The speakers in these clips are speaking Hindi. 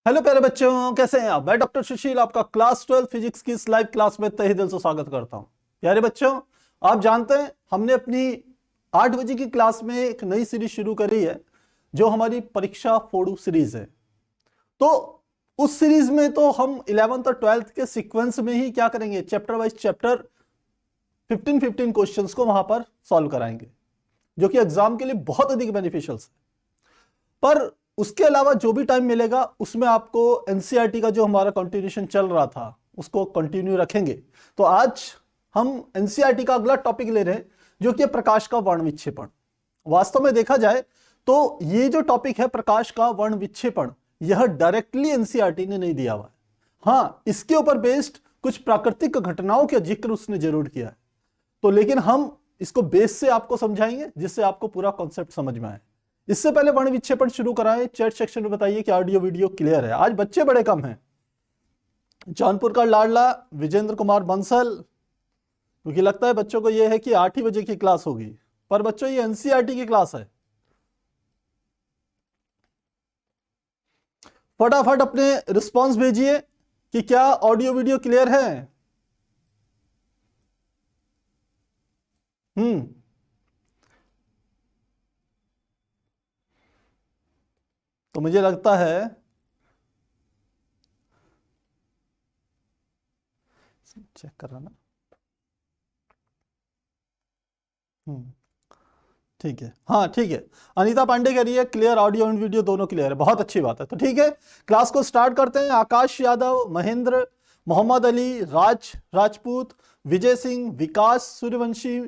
हेलो प्यारे बच्चों, कैसे हैं आप। मैं डॉक्टर सुशील आपका क्लास 12 फिजिक्स की इस लाइव क्लास में तहे दिल से स्वागत करता हूं। प्यारे बच्चों, आप जानते हैं हमने अपनी 8 बजे की क्लास में एक नई सीरीज शुरू करी है जो हमारी परीक्षा फोड़ू सीरीज है। तो उस सीरीज में तो हम 11th और 12th के सीक्वेंस में ही क्या करेंगे, चैप्टर वाइज चैप्टर 15 क्वेश्चंस को वहां पर सॉल्व कराएंगे, जो कि एग्जाम के लिए बहुत अधिक बेनिफिशियल है। पर उसके अलावा जो भी टाइम मिलेगा उसमें आपको एनसीईआरटी का जो हमारा कंटिन्यूएशन चल रहा था उसको कंटिन्यू रखेंगे। तो आज हम एनसीईआरटी का अगला टॉपिक ले रहे हैं जो कि प्रकाश का वर्ण विक्षेपण। वास्तव में देखा जाए तो ये जो टॉपिक है प्रकाश का वर्ण विक्षेपण, यह डायरेक्टली एनसीईआरटी ने नहीं दिया हुआ है। हाँ, इसके ऊपर बेस्ड कुछ प्राकृतिक घटनाओं का जिक्र उसने जरूर किया है। तो लेकिन हम इसको बेस से आपको समझाएंगे जिससे आपको पूरा कॉन्सेप्ट समझ में आए। इससे पहले वर्ण विक्षेपण शुरू कराएं, चैट सेक्शन में बताइए कि ऑडियो वीडियो क्लियर है। आज बच्चे बड़े कम हैं। जौनपुर का लाडला विजेंद्र कुमार बंसल, क्योंकि लगता है बच्चों को यह है कि 8 ही बजे की क्लास होगी, पर बच्चों ये एनसीईआरटी की क्लास है। फटाफट अपने रिस्पॉन्स भेजिए कि क्या ऑडियो वीडियो क्लियर है। तो मुझे लगता है चेक कर रहा ना। ठीक है, हाँ ठीक है। अनीता पांडे कह रही है क्लियर, ऑडियो एंड वीडियो दोनों क्लियर है। बहुत अच्छी बात है। तो ठीक है, क्लास को स्टार्ट करते हैं। आकाश यादव, महेंद्र, मोहम्मद अली, राजपूत, विजय सिंह, विकास सूर्यवंशी,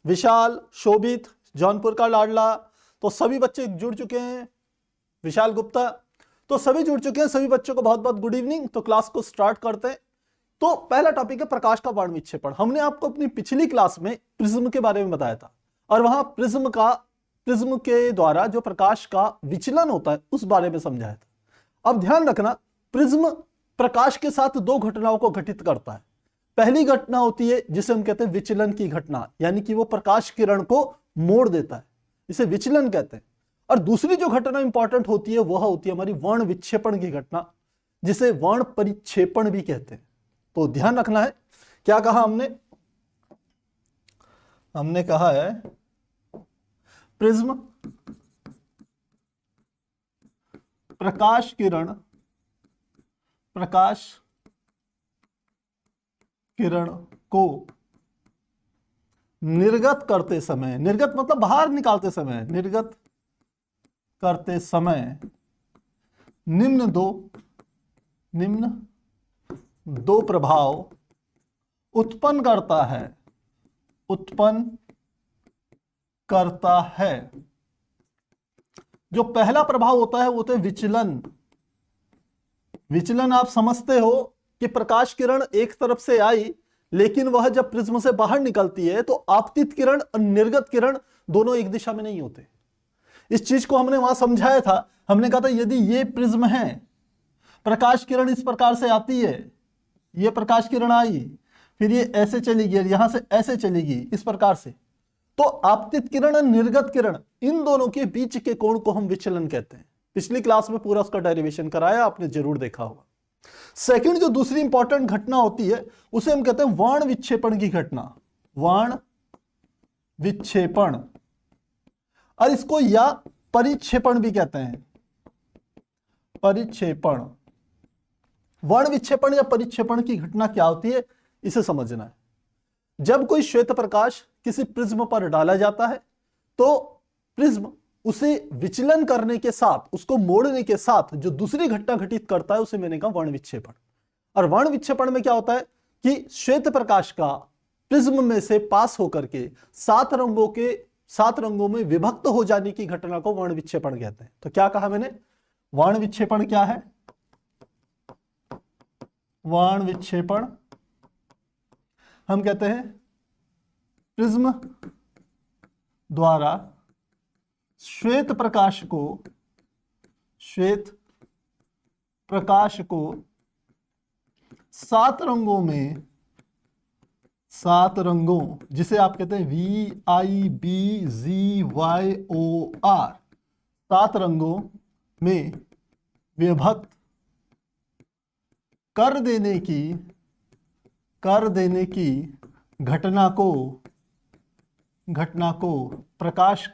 विशाल, शोभित, जौनपुर का लाडला, तो सभी बच्चे जुड़ चुके हैं। विशाल गुप्ता, तो सभी जुड़ चुके हैं। सभी बच्चों को बहुत बहुत गुड इवनिंग। तो क्लास को स्टार्ट करते हैं। तो पहला टॉपिक है प्रकाश का वर्ण विक्षेपण। हमने आपको अपनी पिछली क्लास में प्रिज्म के बारे में बताया था और वहां प्रिज्म के द्वारा जो प्रकाश का विचलन होता है उस बारे में समझाया था। अब ध्यान रखना, प्रिज्म प्रकाश के साथ दो घटनाओं को घटित करता है। पहली घटना होती है जिसे हम कहते हैं विचलन की घटना, यानी कि वो प्रकाश किरण को मोड़ देता है, इसे विचलन कहते हैं। और दूसरी जो घटना इंपॉर्टेंट होती है वह होती है हमारी वर्ण विक्षेपण की घटना, जिसे वर्ण परिक्षेपण भी कहते हैं। तो ध्यान रखना है, क्या कहा हमने कहा है प्रिज्म प्रकाश किरण को निर्गत करते समय, निर्गत मतलब बाहर निकालते समय, निर्गत करते समय निम्न दो प्रभाव उत्पन्न करता है। जो पहला प्रभाव होता है वो होता है विचलन। आप समझते हो कि प्रकाश किरण एक तरफ से आई, लेकिन वह जब प्रिज्म से बाहर निकलती है तो आपतित किरण और निर्गत किरण दोनों एक दिशा में नहीं होते। इस चीज को हमने वहां समझाया था। हमने कहा था यदि ये प्रिज्म है, प्रकाश किरण इस प्रकार से आती है, ये प्रकाश किरण आई, फिर ये ऐसे चलेगी और यहां से ऐसे चलेगी इस प्रकार से, तो आपतित किरण और निर्गत किरण इन दोनों के बीच के कोण को हम विचलन कहते हैं। पिछली क्लास में पूरा उसका डेरिवेशन कराया, आपने जरूर देखा होगा। सेकंड जो दूसरी इंपॉर्टेंट घटना होती है उसे हम कहते हैं वर्ण विक्षेपण की घटना, वर्ण विक्षेपण, और इसको या परिक्षेपण भी कहते हैं। परिक्षेपण, वर्ण विक्षेपण या परिक्षेपण की घटना क्या होती है इसे समझना है। जब कोई श्वेत प्रकाश किसी प्रिज्म पर डाला जाता है तो प्रिज्म उसे विचलन करने के साथ, उसको मोड़ने के साथ जो दूसरी घटना घटित करता है उसे मैंने कहा वर्ण विक्षेपण। और वर्ण विक्षेपण में क्या होता है कि श्वेत प्रकाश का प्रिज्म में से पास होकर के 7 रंगों में विभक्त हो जाने की घटना को वर्ण विक्षेपण कहते हैं। तो क्या कहा मैंने, वर्ण विक्षेपण क्या है? वर्ण विक्षेपण हम कहते हैं प्रिज्म द्वारा श्वेत प्रकाश को 7 रंगों, जिसे आप कहते हैं VIBGYOR, 7 रंगों में विभक्त कर देने की घटना को प्रकाश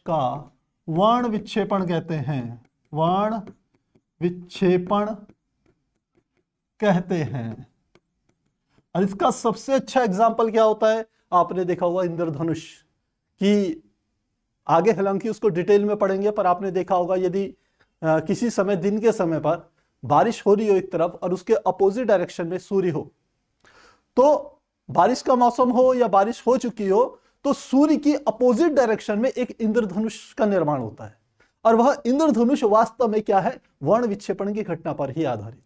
का वर्ण विक्षेपण कहते हैं। वर्ण विक्षेपण कहते हैं। और इसका सबसे अच्छा एग्जाम्पल क्या होता है? आपने देखा होगा इंद्रधनुष कि आगे हालांकि उसको डिटेल में पढ़ेंगे, पर आपने देखा होगा यदि किसी समय दिन के समय पर बारिश हो रही हो एक तरफ और उसके अपोजिट डायरेक्शन में सूर्य हो, तो बारिश का मौसम हो या बारिश हो चुकी हो, तो सूर्य की अपोजिट डायरेक्शन में एक इंद्रधनुष का निर्माण होता है। और वह इंद्रधनुष वास्तव में क्या है? वर्ण विक्षेपण की घटना पर ही आधारित है।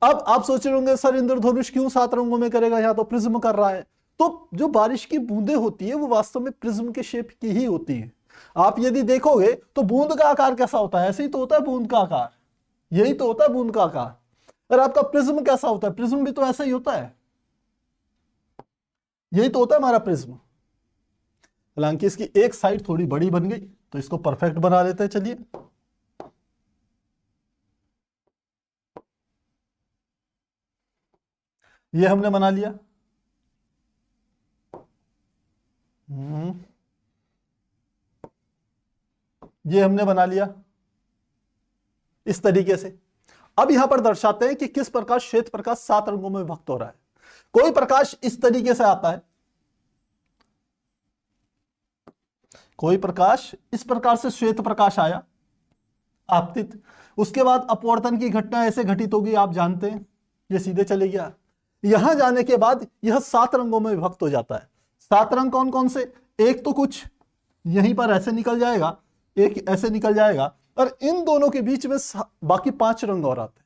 अब आप सोच रहे होंगे सर इंद्रधनुष क्यों 7 रंगों में करेगा, यहां तो प्रिज्म कर रहा है। तो जो बारिश की बूंदें होती है वो वास्तव में प्रिज्म के शेप की ही होती है। आप यदि देखोगे तो बूंद का आकार कैसा होता है? ऐसे ही तो होता है बूंद का आकार, यही तो होता है बूंद का आकार। और आपका प्रिज्म कैसा होता है? प्रिज्म भी तो ऐसा ही होता है, यही तो होता है हमारा प्रिज्म। हालांकि इसकी एक साइड थोड़ी बड़ी बन गई तो इसको परफेक्ट बना लेते हैं। चलिए, ये हमने बना लिया। ये हमने बना लिया इस तरीके से। अब यहां पर दर्शाते हैं कि किस प्रकार श्वेत प्रकाश 7 रंगों में विभक्त हो रहा है। कोई प्रकाश इस तरीके से आता है, कोई प्रकाश इस प्रकार से श्वेत प्रकाश आया आपतित, उसके बाद अपवर्तन की घटना ऐसे घटित होगी, आप जानते हैं, ये सीधे चले गया। यहां जाने के बाद यह 7 रंगों में विभक्त हो जाता है। 7 रंग कौन कौन से? एक तो कुछ यहीं पर ऐसे निकल जाएगा, एक ऐसे निकल जाएगा, और इन दोनों के बीच में बाकी 5 रंग और आते हैं।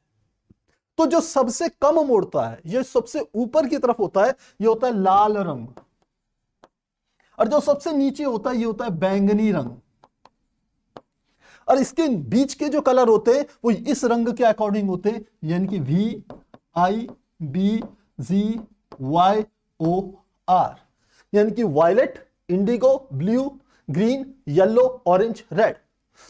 तो जो सबसे कम मोड़ता है, ये सबसे ऊपर की तरफ होता है, ये होता है लाल रंग। और जो सबसे नीचे होता है ये होता है बैंगनी रंग। और इसके बीच के जो कलर होते हैं वो इस रंग के अकॉर्डिंग होते हैं, यानी कि VIBGYOR, यानी कि violet, indigo, blue, green, yellow, orange, red.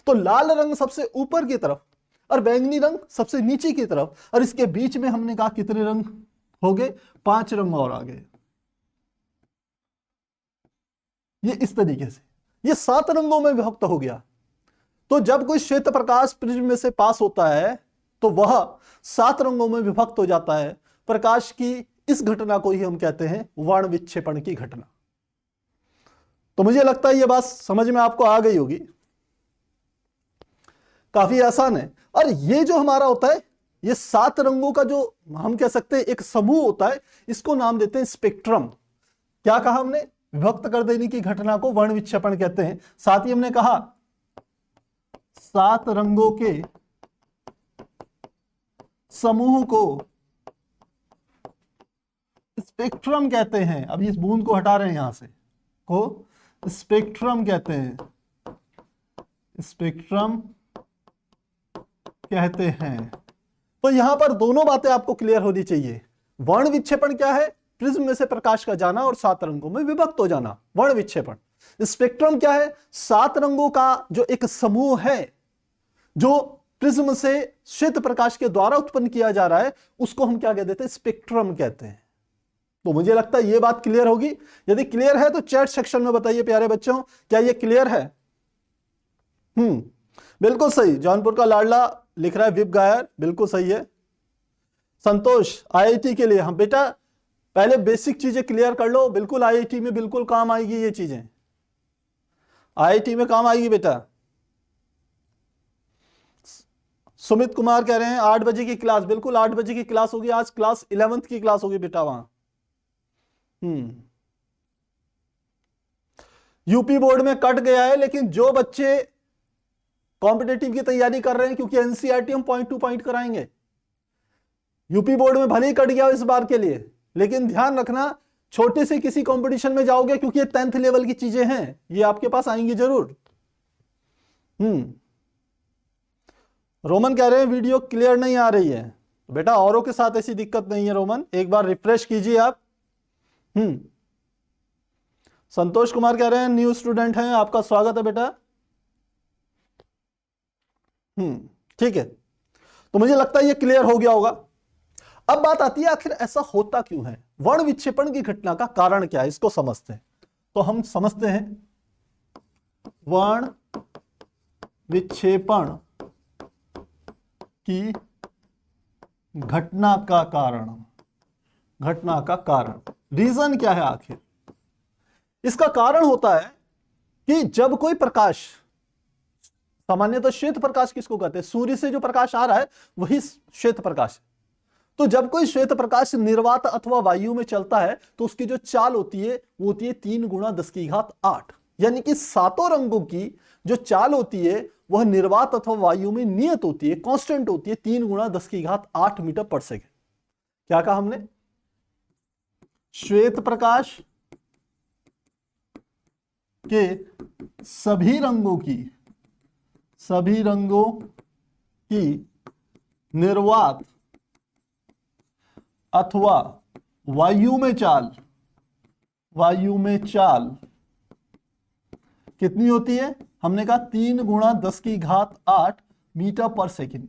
तो लाल रंग सबसे ऊपर की तरफ और बैंगनी रंग सबसे नीचे की तरफ, और इसके बीच में हमने कहा कितने रंग हो गए? 5 रंग और आ गए। ये इस तरीके से ये 7 रंगों में विभक्त हो गया। तो जब कोई श्वेत प्रकाश प्रिज्म में से पास होता है तो वह 7 रंगों में विभक्त हो जाता है। प्रकाश की इस घटना को ही हम कहते हैं वर्ण विक्षेपण की घटना। तो मुझे लगता है यह बात समझ में आपको आ गई होगी, काफी आसान है। और ये जो हमारा होता है, ये 7 रंगों का जो हम कह सकते हैं एक समूह होता है, इसको नाम देते हैं स्पेक्ट्रम। क्या कहा हमने? विभक्त कर देने की घटना को वर्ण विक्षेपण कहते हैं। साथ ही हमने कहा 7 रंगों के समूह को स्पेक्ट्रम कहते हैं। अब इस बूंद को हटा रहे हैं यहां से, को स्पेक्ट्रम कहते हैं, स्पेक्ट्रम कहते हैं। तो यहां पर दोनों बातें आपको क्लियर होनी चाहिए। वर्ण विक्षेपण क्या है? प्रिज्म में से प्रकाश का जाना और 7 रंगों में विभक्त हो जाना, वर्ण विक्षेपण। स्पेक्ट्रम क्या है? 7 रंगों का जो एक समूह है जो प्रिज्म से श्वेत प्रकाश के द्वारा उत्पन्न किया जा रहा है, उसको हम क्या कह देते हैं? स्पेक्ट्रम कहते हैं। तो मुझे लगता है यह बात क्लियर होगी। यदि क्लियर है तो चैट सेक्शन में बताइए प्यारे बच्चों, क्या यह क्लियर है? बिल्कुल सही, जौनपुर का लाडला लिख रहा है विप गायर, बिल्कुल सही है। संतोष, आईआईटी के लिए, हम बेटा पहले बेसिक चीजें क्लियर कर लो, बिल्कुल आईआईटी में बिल्कुल काम आएगी ये चीजें, आईआईटी में काम आएगी बेटा। सुमित कुमार कह रहे हैं 8 बजे की क्लास, बिल्कुल 8 बजे की क्लास होगी, आज क्लास 11th की क्लास होगी बेटा वहां। यूपी बोर्ड में कट गया है, लेकिन जो बच्चे कॉम्पिटेटिव की तैयारी कर रहे हैं, क्योंकि एनसीईआरटी हम पॉइंट टू पॉइंट कराएंगे, यूपी बोर्ड में भले ही कट गया इस बार के लिए, लेकिन ध्यान रखना छोटे से किसी कंपटीशन में जाओगे, क्योंकि ये 10th लेवल की चीजें हैं, ये आपके पास आएंगी जरूर। रोमन कह रहे हैं वीडियो क्लियर नहीं आ रही है। बेटा औरों के साथ ऐसी दिक्कत नहीं है रोमन, एक बार रिफ्रेश कीजिए आप। संतोष कुमार कह रहे हैं न्यू स्टूडेंट हैं, आपका स्वागत है बेटा। ठीक है, तो मुझे लगता है ये क्लियर हो गया होगा। अब बात आती है आखिर ऐसा होता क्यों है, वर्ण विक्षेपण की घटना का कारण क्या है, इसको समझते हैं। तो हम समझते हैं वर्ण विक्षेपण की घटना का कारण, रीजन क्या है आखिर। इसका कारण होता है कि जब कोई प्रकाश, सामान्यतः श्वेत प्रकाश किसको कहते हैं, सूर्य से जो प्रकाश आ रहा है वही श्वेत प्रकाश है। तो जब कोई श्वेत प्रकाश निर्वात अथवा वायु में चलता है तो उसकी जो चाल होती है वो होती है 3 × 10⁸, यानी कि सातों रंगों की जो चाल होती है वह निर्वात अथवा वायु में नियत होती है, कांस्टेंट होती है 3 × 10⁸ मीटर/सेकंड। क्या कहा हमने, श्वेत प्रकाश के सभी रंगों की निर्वात अथवा वायु में चाल कितनी होती है, हमने कहा 3 × 10⁸ मीटर/सेकंड,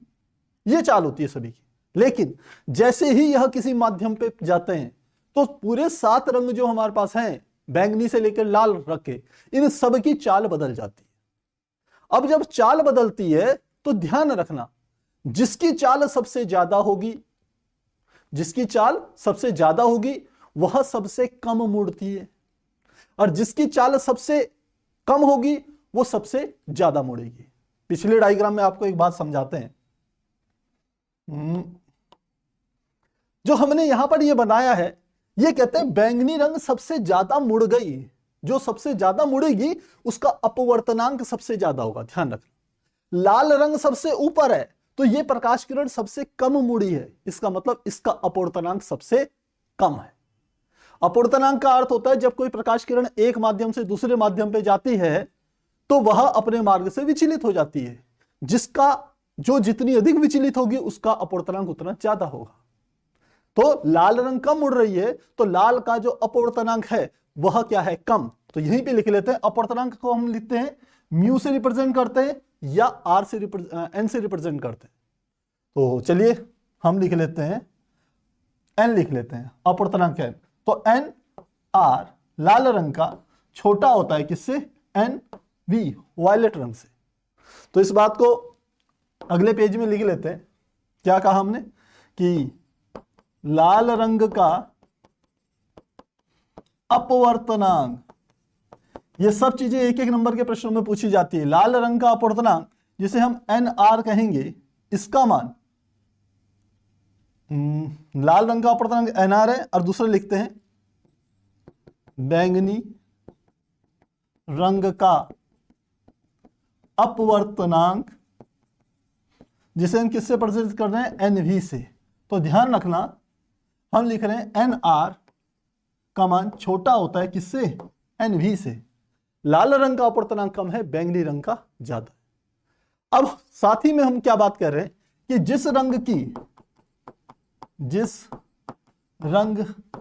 ये चाल होती है सभी की। लेकिन जैसे ही यह किसी माध्यम पे जाते हैं तो पूरे 7 रंग जो हमारे पास हैं, बैंगनी से लेकर लाल रखे, इन सब की चाल बदल जाती है। अब जब चाल बदलती है तो ध्यान रखना, जिसकी चाल सबसे ज्यादा होगी वह सबसे कम मुड़ती है, और जिसकी चाल सबसे कम होगी वो सबसे ज्यादा मुड़ेगी। पिछले डायग्राम में आपको एक बात समझाते हैं। जो हमने यहां पर ये बनाया है, ये कहते हैं बैंगनी रंग सबसे ज्यादा मुड़ गई, जो सबसे ज्यादा मुड़ेगी उसका अपवर्तनांक सबसे ज्यादा होगा, ध्यान रखना। लाल रंग सबसे ऊपर है तो ये प्रकाश किरण सबसे कम मुड़ी है, इसका मतलब इसका अपवर्तनांक सबसे कम है। अपवर्तनांक का अर्थ होता है जब कोई प्रकाश किरण एक माध्यम से दूसरे माध्यम पे जाती है तो वह अपने मार्ग से विचलित हो जाती है, जो जितनी अधिक विचलित होगी उसका अपवर्तनांक उतना ज्यादा होगा। तो लाल रंग कम मुड़ रही है तो लाल का जो अपवर्तनांक है वह क्या है, कम। तो यहीं पे लिख लेते हैं, अपवर्तनांक को हम लिखते हैं म्यू से रिप्रेजेंट करते हैं या एन से रिप्रेजेंट करते हैं। तो चलिए हम लिख लेते हैं एन, लिख लेते हैं अपवर्तनांक एन। तो एन आर लाल रंग का छोटा होता है किससे, एन वी वायलेट रंग से। तो इस बात को अगले पेज में लिख लेते हैं। क्या कहा हमने कि लाल रंग का अपवर्तनांक, ये सब चीजें एक एक नंबर के प्रश्नों में पूछी जाती है। लाल रंग का अपवर्तनांक जिसे हम एन आर कहेंगे, इसका मान, लाल रंग का अपवर्तनांक एन आर है, और दूसरा लिखते हैं बैंगनी रंग का अपवर्तनांक जिसे हम किससे प्रदर्शित कर रहे हैं, एन वी से। तो ध्यान रखना हम लिख रहे हैं एन आर का मान छोटा होता है किससे, एन वी से। लाल रंग का अपवर्तनांक कम है, बैंगनी रंग का ज्यादा है। अब साथ ही में हम क्या बात कर रहे हैं कि जिस रंग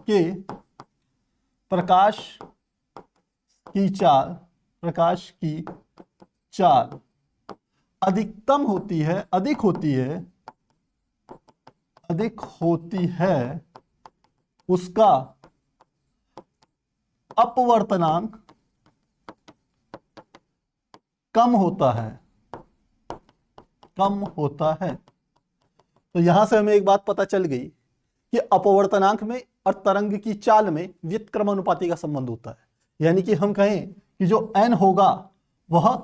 के प्रकाश की चाल अधिकतम होती है, अधिक होती है उसका अपवर्तनांक कम होता है। तो यहां से हमें एक बात पता चल गई कि अपवर्तनांक में और तरंग की चाल में व्युत्क्रमानुपाती का संबंध होता है। यानी कि हम कहें कि जो n होगा वह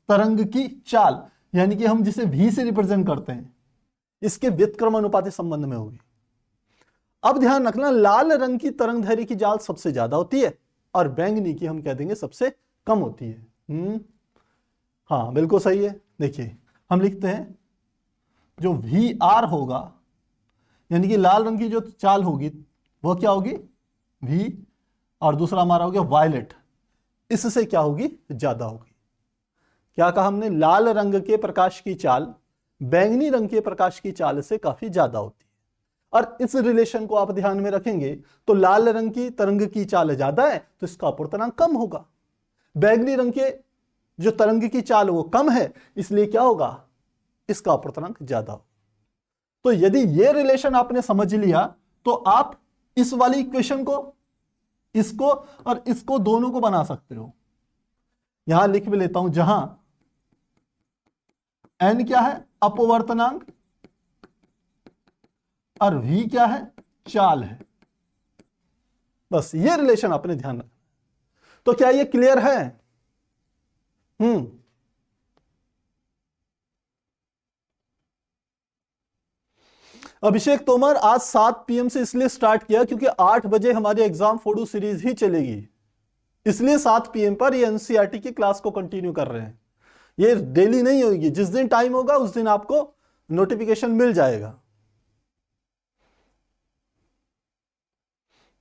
तरंग की चाल, यानी कि हम जिसे v से रिप्रेजेंट करते हैं, इसके व्युत्क्रमानुपाती संबंध में होगी। अब ध्यान रखना, लाल रंग की तरंग दैर्घ्य की चाल सबसे ज्यादा होती है और बैंगनी की हम कह देंगे सबसे कम होती है। हाँ बिल्कुल सही है। देखिए हम लिखते हैं जो वी आर होगा, यानी कि लाल रंग की जो चाल होगी वो क्या होगी, वी, और दूसरा हमारा हो गया वायलेट, इससे क्या होगी, ज्यादा होगी। क्या कहा हमने, लाल रंग के प्रकाश की चाल बैंगनी रंग के प्रकाश की चाल से काफी ज्यादा होती है। और इस रिलेशन को आप ध्यान में रखेंगे तो लाल रंग की तरंग की चाल ज्यादा है तो इसका अपवर्तनांक कम होगा, बैंगनी रंग के जो तरंग की चाल वो कम है इसलिए क्या होगा, इसका अपवर्तनांक ज्यादा होगा। तो यदि ये रिलेशन आपने समझ लिया तो आप इस वाली इक्वेशन को, इसको और इसको दोनों को बना सकते हो। यहां लिख भी लेता हूं, जहां n क्या है, अपवर्तनांक, और v क्या है, चाल है। बस ये रिलेशन आपने ध्यान रखना। तो क्या ये क्लियर है? अभिषेक तोमर, आज 7 PM से इसलिए स्टार्ट किया क्योंकि 8 बजे हमारी एग्जाम फोटो सीरीज ही चलेगी, इसलिए 7 PM पर ये एनसीईआरटी की क्लास को कंटिन्यू कर रहे हैं। ये डेली नहीं होगी, जिस दिन टाइम होगा उस दिन आपको नोटिफिकेशन मिल जाएगा।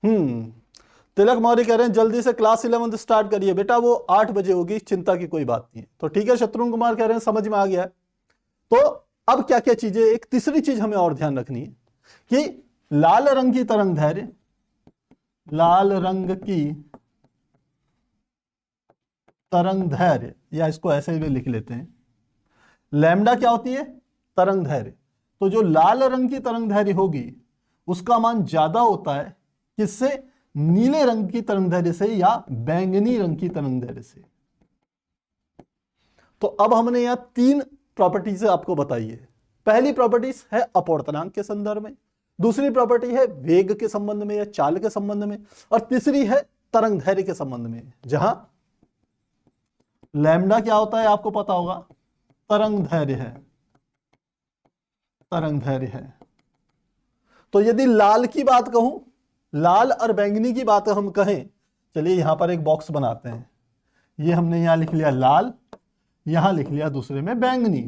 तिलक मौर्य कह रहे हैं जल्दी से क्लास 11 स्टार्ट करिए। बेटा वो 8 बजे होगी, चिंता की कोई बात नहीं है। तो ठीक है, शत्रुघ्न कुमार कह रहे हैं समझ में आ गया है। तो अब क्या क्या चीजें, एक तीसरी चीज हमें और ध्यान रखनी है कि लाल रंग की तरंग दैर्ध्य, लाल रंग की तरंग दैर्ध्य, या इसको ऐसे भी लिख लेते हैं, लैम्डा क्या होती है, तरंग दैर्ध्य। तो जो लाल रंग की तरंग दैर्ध्य होगी उसका मान ज्यादा होता है किससे, नीले रंग की तरंग दैर्ध्य से या बैंगनी रंग की तरंग दैर्ध्य से। तो अब हमने यहां 3 प्रॉपर्टीज आपको बताई है। पहली प्रॉपर्टीज है अपवर्तनांक के संदर्भ में, दूसरी प्रॉपर्टी है वेग के संबंध में या चाल के संबंध में, और तीसरी है तरंग दैर्ध्य के संबंध में, जहां लैम्डा क्या होता है आपको पता होगा, तरंग दैर्ध्य है, तरंग दैर्ध्य है। तो यदि लाल की बात कहूं, लाल और बैंगनी की बात हम कहें, चलिए यहां पर एक बॉक्स बनाते हैं। ये हमने यहां लिख लिया लाल, यहां लिख लिया दूसरे में बैंगनी।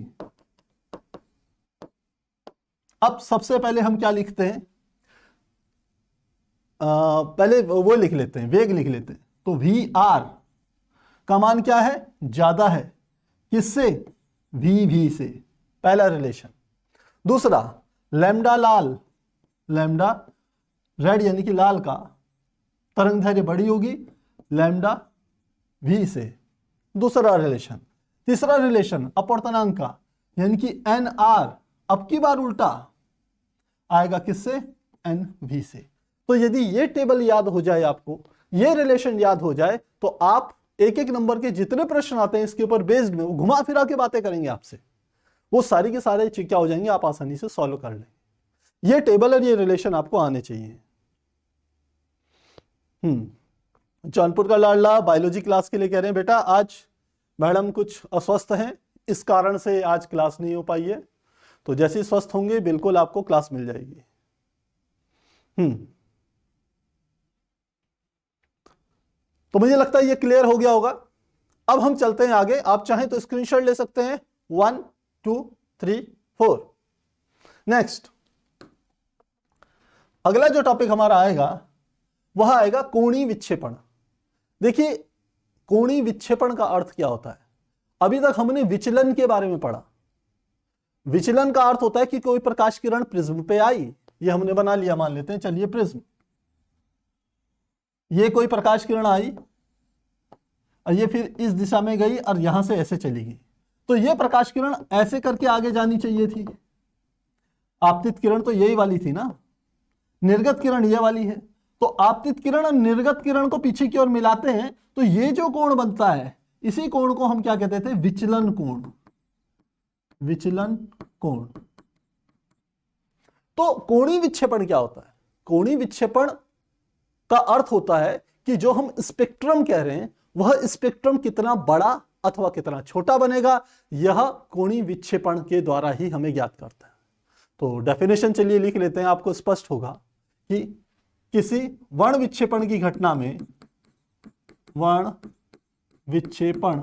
अब सबसे पहले हम क्या लिखते हैं, पहले वो लिख लेते हैं, वेग लिख लेते हैं। तो वी आर का मान क्या है, ज्यादा है किससे, वी भी से, पहला रिलेशन। दूसरा, लैम्डा लाल, लैम्डा रेड यानी कि लाल का तरंग दैर्ध्य बड़ी होगी लैम्डा वी से, दूसरा रिलेशन। तीसरा रिलेशन अपवर्तनांक का, यानी कि एन आर, अब की बार उल्टा आएगा किससे, एन वी से। तो यदि ये टेबल याद हो जाए आपको, ये रिलेशन याद हो जाए, तो आप एक एक नंबर के जितने प्रश्न आते हैं इसके ऊपर बेस्ड में, वो घुमा फिरा के बातें करेंगे आपसे, वो सारी के सारे क्या हो जाएंगे, आप आसानी से सॉल्व कर लेंगे। ये टेबल और ये रिलेशन आपको आने चाहिए। जौनपुर का लाडला बायोलॉजी क्लास के लिए कह रहे हैं बेटा आज मैडम कुछ अस्वस्थ हैं, इस कारण से आज क्लास नहीं हो पाई है। तो जैसे ही स्वस्थ होंगे बिल्कुल आपको क्लास मिल जाएगी। तो मुझे लगता है ये क्लियर हो गया होगा। अब हम चलते हैं आगे, आप चाहें तो स्क्रीनशॉट ले सकते हैं, 1 2 3 4। नेक्स्ट, अगला जो टॉपिक हमारा आएगा वह आएगा कोणीय विक्षेपण। देखिए कोणीय विक्षेपण का अर्थ क्या होता है, अभी तक हमने विचलन के बारे में पढ़ा। विचलन का अर्थ होता है कि कोई प्रकाश किरण प्रिज्म पे आई, ये हमने बना लिया, मान लेते हैं चलिए प्रिज्म, ये कोई प्रकाश किरण आई और ये फिर इस दिशा में गई और यहां से ऐसे चली गई, तो ये प्रकाश किरण ऐसे करके आगे जानी चाहिए थी। आपतित किरण तो यही वाली थी ना, निर्गत किरण ये वाली है। तो आपतित किरण और निर्गत किरण को पीछे की ओर मिलाते हैं तो ये जो कोण बनता है, इसी कोण को हम क्या कहते थे, विचलन कोण, विचलन कोण। तो कोणीय विक्षेपण क्या होता है, कोणीय विक्षेपण का अर्थ होता है कि जो हम स्पेक्ट्रम कह रहे हैं वह स्पेक्ट्रम कितना बड़ा अथवा कितना छोटा बनेगा, यह कोणीय विक्षेपण के द्वारा ही हमें ज्ञात करता है। तो डेफिनेशन चलिए लिख लेते हैं, आपको स्पष्ट होगा कि किसी वर्ण विक्षेपण की घटना में, वर्ण विक्षेपण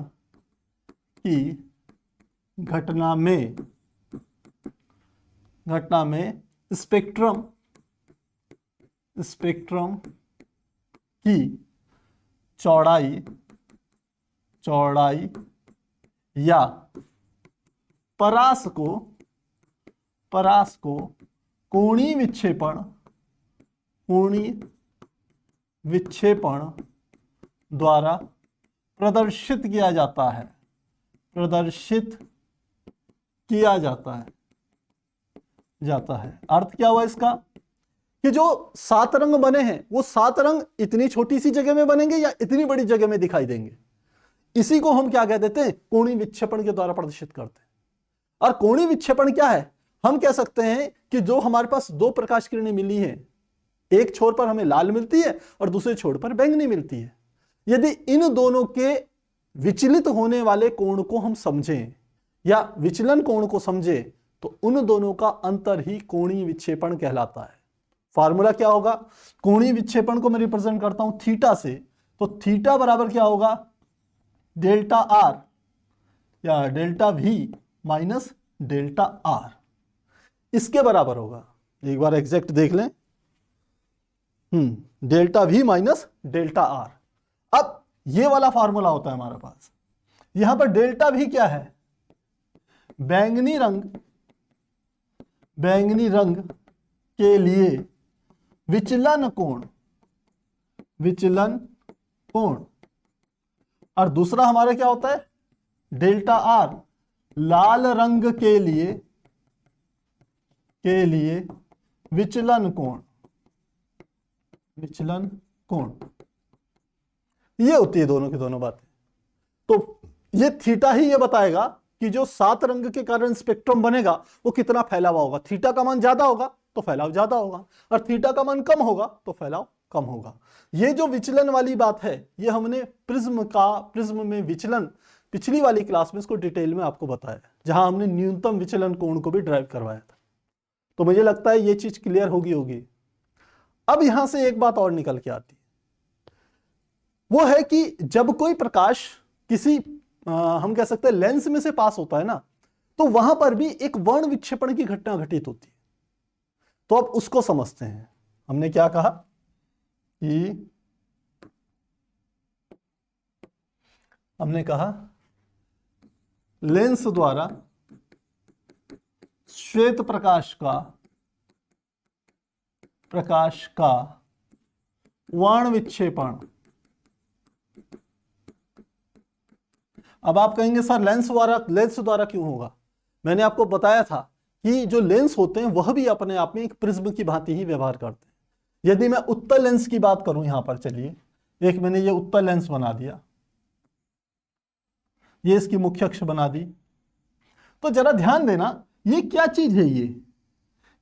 की घटना में स्पेक्ट्रम की चौड़ाई या परास को कोणीय विक्षेपण द्वारा प्रदर्शित किया जाता है। जाता है। अर्थ क्या हुआ इसका कि जो 7 रंग बने हैं वो 7 रंग इतनी छोटी सी जगह में बनेंगे या इतनी बड़ी जगह में दिखाई देंगे। इसी को हम क्या कह देते हैं, कोणीय विक्षेपण के द्वारा प्रदर्शित करते हैं। और कोणीय विक्षेपण क्या है, हम कह सकते हैं कि जो हमारे पास 2 प्रकाश किरणें मिली हैं, एक छोर पर हमें लाल मिलती है और दूसरे छोर पर बैंगनी मिलती है। यदि इन दोनों के विचलित होने वाले कोण को हम समझें या विचलन कोण को समझें तो उन दोनों का अंतर ही कोणीय विक्षेपण कहलाता है। फार्मूला क्या होगा, कोणीय विक्षेपण को मैं रिप्रेजेंट करता हूं थीटा से, तो थीटा बराबर क्या होगा, डेल्टा आर या delta we minus delta R, इसके बराबर होगा। एक बार एग्जैक्ट देख लें, delta we minus delta R. अब ये वाला फार्मूला होता है हमारे पास। यहां पर डेल्टा वी क्या है, बैंगनी रंग के लिए विचलन कोण, और दूसरा हमारा क्या होता है, डेल्टा आर लाल रंग के लिए विचलन कोण। ये होती है दोनों की दोनों बातें। तो ये थीटा ही ये बताएगा कि जो 7 रंग के कारण स्पेक्ट्रम बनेगा वो कितना फैला हुआ होगा। थीटा का मान ज्यादा होगा तो फैलाव ज्यादा होगा, और थीटा का मान कम होगा तो फैलाव कम होगा। ये जो विचलन वाली बात है ये हमने प्रिज्म में विचलन पिछली वाली क्लास में इसको डिटेल में आपको बताया, जहां हमने न्यूनतम विचलन कोण को भी ड्राइव करवाया था। तो मुझे लगता है ये चीज क्लियर होगी। अब यहां से एक बात और निकल के आती है, वो है कि जब कोई प्रकाश किसी हम कह सकते हैं लेंस में से पास होता है ना, तो वहां पर भी एक वर्ण विक्षेपण की घटना घटित होती है। तो अब उसको समझते हैं। हमने क्या कहा कि लेंस द्वारा श्वेत प्रकाश का वर्ण विक्षेपण। अब आप कहेंगे सर लेंस द्वारा क्यों होगा। मैंने आपको बताया था कि जो लेंस होते हैं वह भी अपने आप में एक प्रिज्म की भांति ही व्यवहार करते हैं। यदि मैं उत्तल लेंस की बात करूं, यहां पर चलिए एक मैंने ये उत्तल लेंस बना दिया, ये इसकी मुख्य अक्ष बना दी। तो जरा ध्यान देना, ये क्या चीज है,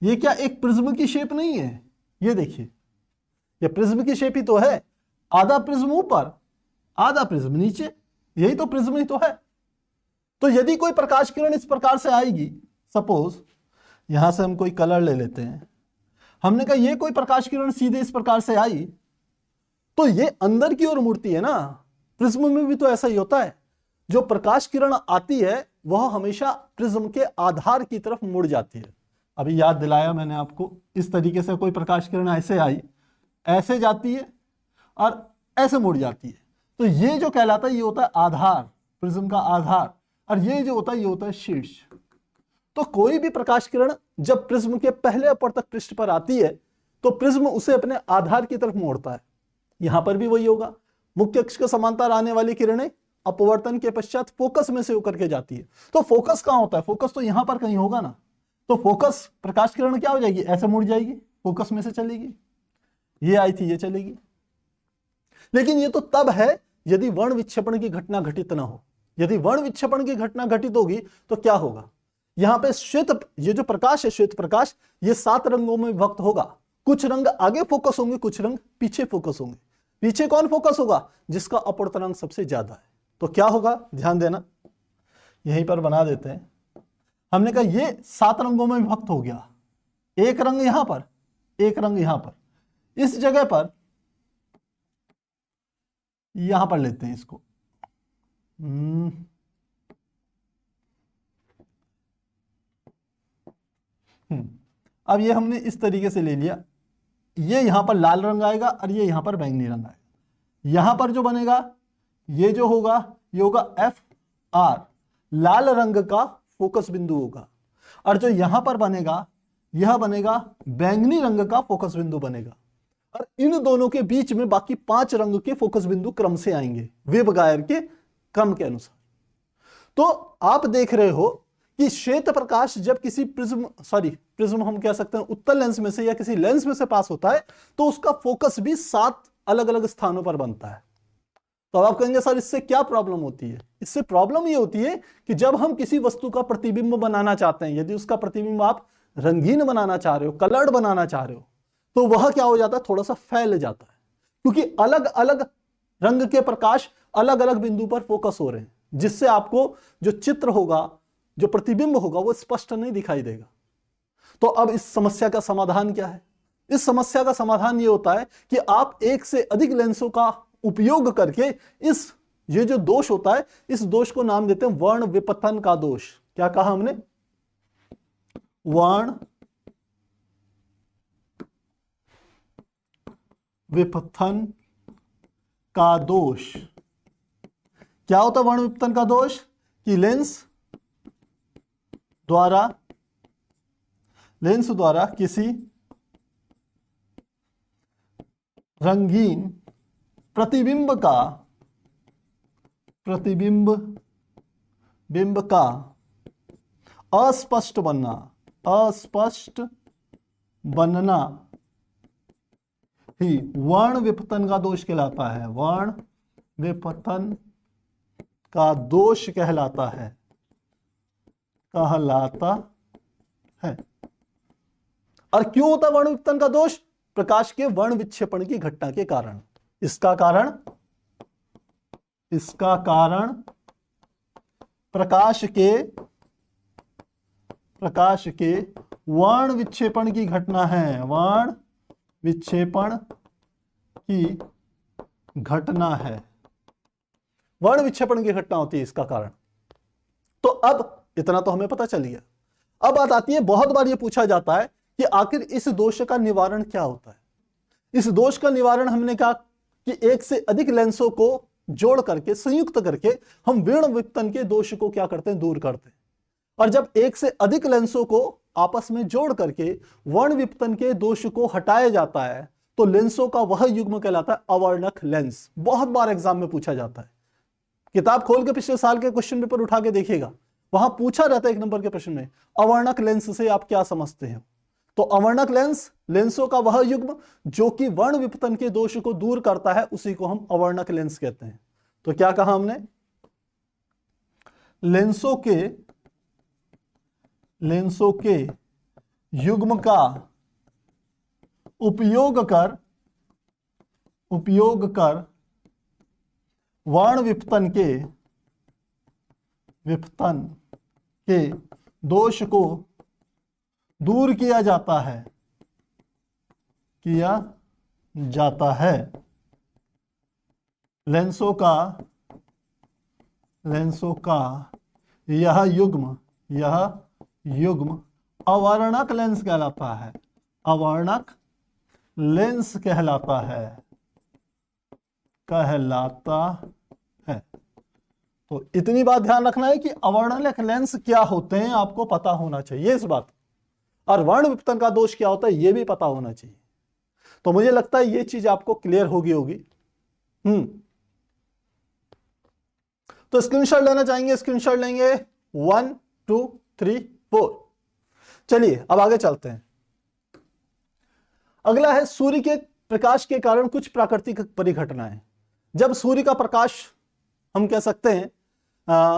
ये क्या एक प्रिज्म की शेप नहीं है। ये देखिए, ये प्रिज्म की शेप ही तो है, आधा प्रिज्म ऊपर आधा प्रिज्म नीचे, यही तो प्रिज्म ही तो है। तो यदि कोई प्रकाश किरण इस प्रकार से आएगी, सपोज यहां से हम कोई कलर ले लेते हैं, हमने कहा ये कोई प्रकाश किरण सीधे इस प्रकार से आई तो ये अंदर की ओर मुड़ती है ना। प्रिज्म में भी तो ऐसा ही होता है, जो प्रकाश किरण आती है वह हमेशा प्रिज्म के आधार की तरफ मुड़ जाती है। अभी याद दिलाया मैंने आपको, इस तरीके से कोई प्रकाश किरण ऐसे आई, ऐसे जाती है और ऐसे मुड़ जाती है। तो ये जो कहलाता है ये होता है आधार, प्रिज्म का आधार, और ये जो होता है ये होता है शीर्ष। तो कोई भी प्रकाश किरण जब प्रिज्म के पहले अपवर्तक पृष्ठ पर आती है तो प्रिज्म उसे अपने आधार की तरफ मोड़ता है। यहां पर भी वही होगा, मुख्य अक्ष के समांतर आने वाली किरणें अपवर्तन के पश्चात फोकस में से होकर के जाती है। तो फोकस कहां होता है, फोकस तो यहां पर कहीं होगा ना। तो फोकस प्रकाश किरण क्या हो जाएगी, ऐसे मुड़ जाएगी, फोकस में से चलेगी, ये आई थी ये चलेगी। लेकिन ये तो तब है यदि वर्ण विक्षेपण की घटना घटित ना हो। यदि वर्ण विक्षेपण की घटना घटित होगी तो क्या होगा, यहां पे ये जो प्रकाश है श्वेत प्रकाश, ये 7 रंगों में विभक्त होगा। कुछ रंग आगे फोकस होंगे, कुछ रंग पीछे फोकस होंगे। पीछे कौन फोकस होगा, जिसका अपवर्तनांक सबसे ज्यादा है। तो क्या होगा, ध्यान देना, यहीं पर बना देते हैं। हमने कहा ये 7 रंगों में विभक्त हो गया, एक रंग यहां पर, एक रंग यहां पर, इस जगह पर, यहां पर लेते हैं इसको। अब ये हमने इस तरीके से ले लिया, ये यहां पर लाल रंग आएगा और ये यहां पर बैंगनी रंग आएगा। यहां पर जो बनेगा ये जो होगा ये होगा FR, लाल रंग का फोकस बिंदु होगा, और जो यहां पर बनेगा यह बनेगा बैंगनी रंग का फोकस बिंदु बनेगा। और इन दोनों के बीच में बाकी 5 रंग के फोकस बिंदु क्रम से आएंगे वेब गायर के क्रम के अनुसार। तो आप देख रहे हो कि श्वेत प्रकाश जब किसी प्रिज्म हम कह सकते हैं उत्तल लेंस में से या किसी लेंस में से पास होता है तो उसका फोकस भी 7 अलग अलग स्थानों पर बनता है। तो अब आप कहेंगे सर इससे क्या प्रॉब्लम होती है? इससे प्रॉब्लम ये होती है कि जब हम किसी वस्तु का प्रतिबिंब बनाना चाहते हैं, यदि उसका प्रतिबिंब आप रंगीन बनाना चाह रहे हो, कलर्ड बनाना चाह रहे हो, तो वह क्या हो जाता है, थोड़ा सा फैल जाता है, क्योंकि अलग अलग रंग के प्रकाश अलग अलग बिंदु पर फोकस हो रहे हैं, जिससे आपको जो चित्र होगा, जो प्रतिबिंब होगा, वो स्पष्ट नहीं दिखाई देगा। तो अब इस समस्या का समाधान क्या है? इस समस्या का समाधान ये होता है कि आप एक से अधिक लेंसों का उपयोग करके ये जो दोष होता है, इस दोष को नाम देते हैं वर्ण विपथन का दोष। क्या कहा हमने? वर्ण विपथन का दोष। क्या होता है वर्ण विपथन का दोष? कि लेंस द्वारा किसी रंगीन प्रतिबिंब का अस्पष्ट बनना ही वर्ण विपथन का दोष कहलाता है। वर्ण विपथन का दोष कहलाता है। और क्यों होता है वर्ण विपथन का दोष? प्रकाश के वर्ण विक्षेपण की घटना के कारण। इसका कारण प्रकाश के वर्ण विक्षेपण की घटना है। वर्ण विक्षेपण की घटना है। वर्ण विक्षेपण की घटना होती है इसका कारण। तो अब इतना तो हमें पता चल गया। अब बात आती है, बहुत बार ये पूछा जाता है कि आखिर इस दोष का निवारण क्या होता है। इस दोष का निवारण हमने कहा कि एक से अधिक लेंसों को जोड़ करके, संयुक्त करके हम वर्ण विपथन के दोष को क्या करते हैं, दूर करते हैं। और जब एक से अधिक लेंसों को आपस में जोड़ करके वर्ण विपथन के दोष को हटाया जाता है तो लेंसों का वह युग्म कहलाता है अवर्णक लेंस। बहुत बार एग्जाम में पूछा जाता है। किताब खोल के पिछले साल के क्वेश्चन पेपर उठा के देखिएगा, वहां पूछा रहता है 1 नंबर के प्रश्न में, अवर्णक लेंस से आप क्या समझते हैं? तो अवर्णक लेंस, लेंसों का वह युग्म जो कि वर्ण विपथन के दोष को दूर करता है, उसी को हम अवर्णक लेंस कहते हैं। तो क्या कहा हमने? लेंसों के युग्म का उपयोग कर वर्ण विपथन के दोष को दूर किया जाता है। लेंसों का यह युग्म अवर्णक लेंस कहलाता है। अवर्णक लेंस कहलाता है। तो इतनी बात ध्यान रखना है कि अवर्णक लेंस क्या होते हैं आपको पता होना चाहिए इस बात, और वर्ण विपथन का दोष क्या होता है यह भी पता होना चाहिए। तो मुझे लगता है यह चीज आपको क्लियर होगी। तो स्क्रीनशॉट लेना चाहेंगे? स्क्रीनशॉट लेंगे 1 2 3 4। चलिए अब आगे चलते हैं। अगला है सूर्य के प्रकाश के कारण कुछ प्राकृतिक परिघटनाएं। जब सूर्य का प्रकाश, हम कह सकते हैं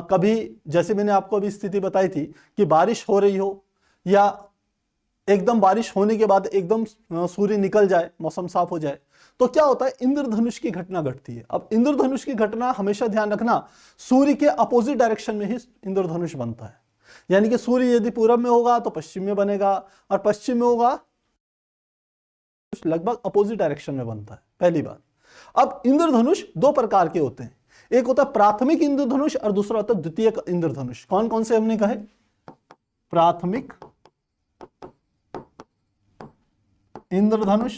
कभी, जैसे मैंने आपको अभी स्थिति बताई थी कि बारिश हो रही हो या एकदम बारिश होने के बाद एकदम सूर्य निकल जाए, मौसम साफ हो जाए, तो क्या होता है, इंद्रधनुष की घटना घटती है। अब इंद्रधनुष की घटना हमेशा ध्यान रखना, सूर्य के अपोजिट डायरेक्शन में ही इंद्रधनुष बनता है। यानी कि सूर्य यदि पूरब में होगा तो पश्चिम में बनेगा, और पश्चिम में होगा लगभग अपोजिट डायरेक्शन में बनता है, पहली बात। अब इंद्रधनुष 2 प्रकार के होते हैं, एक होता है प्राथमिक इंद्रधनुष और दूसरा होता है द्वितीयक इंद्रधनुष। कौन कौन से हमने कहे? प्राथमिक इंद्रधनुष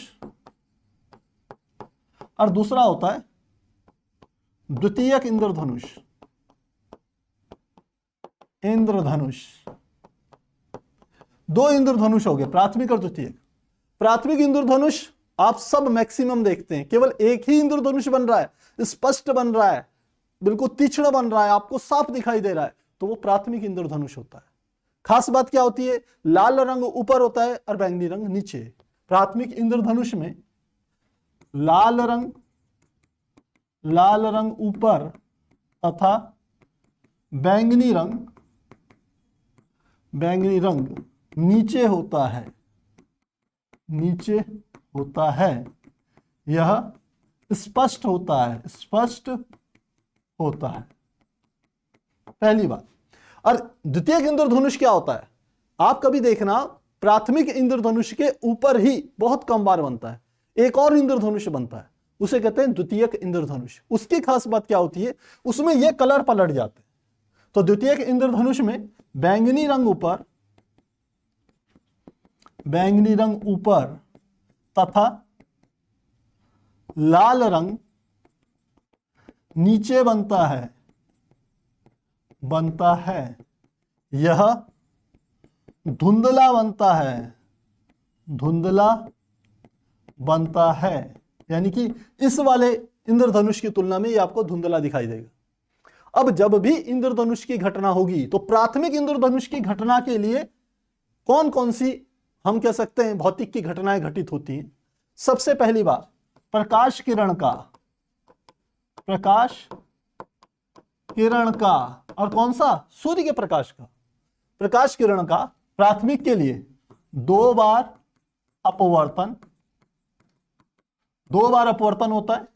और दूसरा होता है द्वितीयक इंद्रधनुष। इंद्रधनुष 2 इंद्रधनुष हो गए, प्राथमिक और द्वितीयक। प्राथमिक इंद्रधनुष आप सब मैक्सिमम देखते हैं, केवल एक ही इंद्रधनुष बन रहा है, स्पष्ट बन रहा है, बिल्कुल तीक्ष्ण बन रहा है, आपको साफ दिखाई दे रहा है, तो वो प्राथमिक इंद्रधनुष होता है। खास बात क्या होती है, लाल रंग ऊपर होता है और बैंगनी रंग नीचे। प्राथमिक इंद्रधनुष में लाल रंग ऊपर तथा बैंगनी रंग नीचे होता है, यह स्पष्ट होता है। पहली बात। और द्वितीयक इंद्रधनुष क्या होता है, आप कभी देखना प्राथमिक इंद्रधनुष के ऊपर ही बहुत कम बार बनता है, एक और इंद्रधनुष बनता है, उसे कहते हैं द्वितीयक इंद्रधनुष। उसकी खास बात क्या होती है, उसमें ये कलर पलट जाते हैं। तो द्वितीयक इंद्रधनुष में बैंगनी रंग ऊपर तथा लाल रंग नीचे बनता है, यह धुंधला बनता है, यानी कि इस वाले इंद्रधनुष की तुलना में ये आपको धुंधला दिखाई देगा। अब जब भी इंद्रधनुष की घटना होगी तो प्राथमिक इंद्रधनुष की घटना के लिए कौन कौन सी हम कह सकते हैं भौतिक की घटनाएं घटित होती हैं। सबसे पहली बात, प्रकाश किरण का और कौन सा, सूर्य के प्रकाश का। प्रकाश किरण का प्राथमिक के लिए 2 बार अपवर्तन होता है,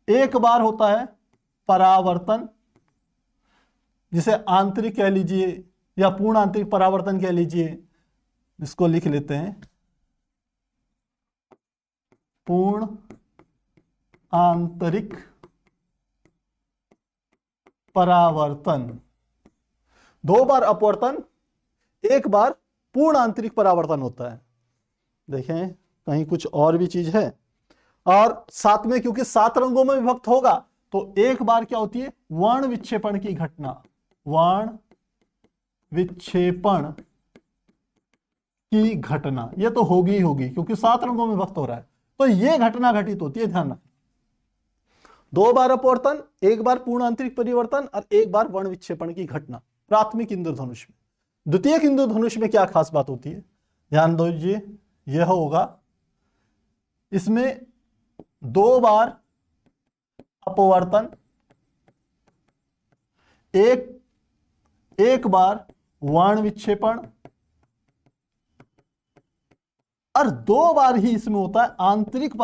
1 बार होता है परावर्तन, जिसे आंतरिक कह लीजिए या पूर्ण आंतरिक परावर्तन कह लीजिए, इसको लिख लेते हैं पूर्ण आंतरिक परावर्तन। 2 बार अपवर्तन, 1 बार पूर्ण आंतरिक परावर्तन होता है। देखें कहीं कुछ और भी चीज है। और साथ में क्योंकि 7 रंगों में विभक्त होगा तो 1 बार क्या होती है, वर्ण विक्षेपण की घटना, ये तो होगी क्योंकि 7 रंगों में विभक्त हो रहा है, तो ये घटना घटित होती है। ध्यान रखना, 2 बार अपवर्तन, 1 बार पूर्ण आंतरिक परिवर्तन और 1 बार वर्ण विक्षेपण की घटना प्राथमिक इंद्रधनुष में। द्वितीयक इंद्रधनुष में क्या खास बात होती है, ध्यान दीजिए, यह होगा इसमें 2 बार अपवर्तन, 1 बार वर्ण विक्षेपण और 2 बार ही इसमें होता है आंतरिक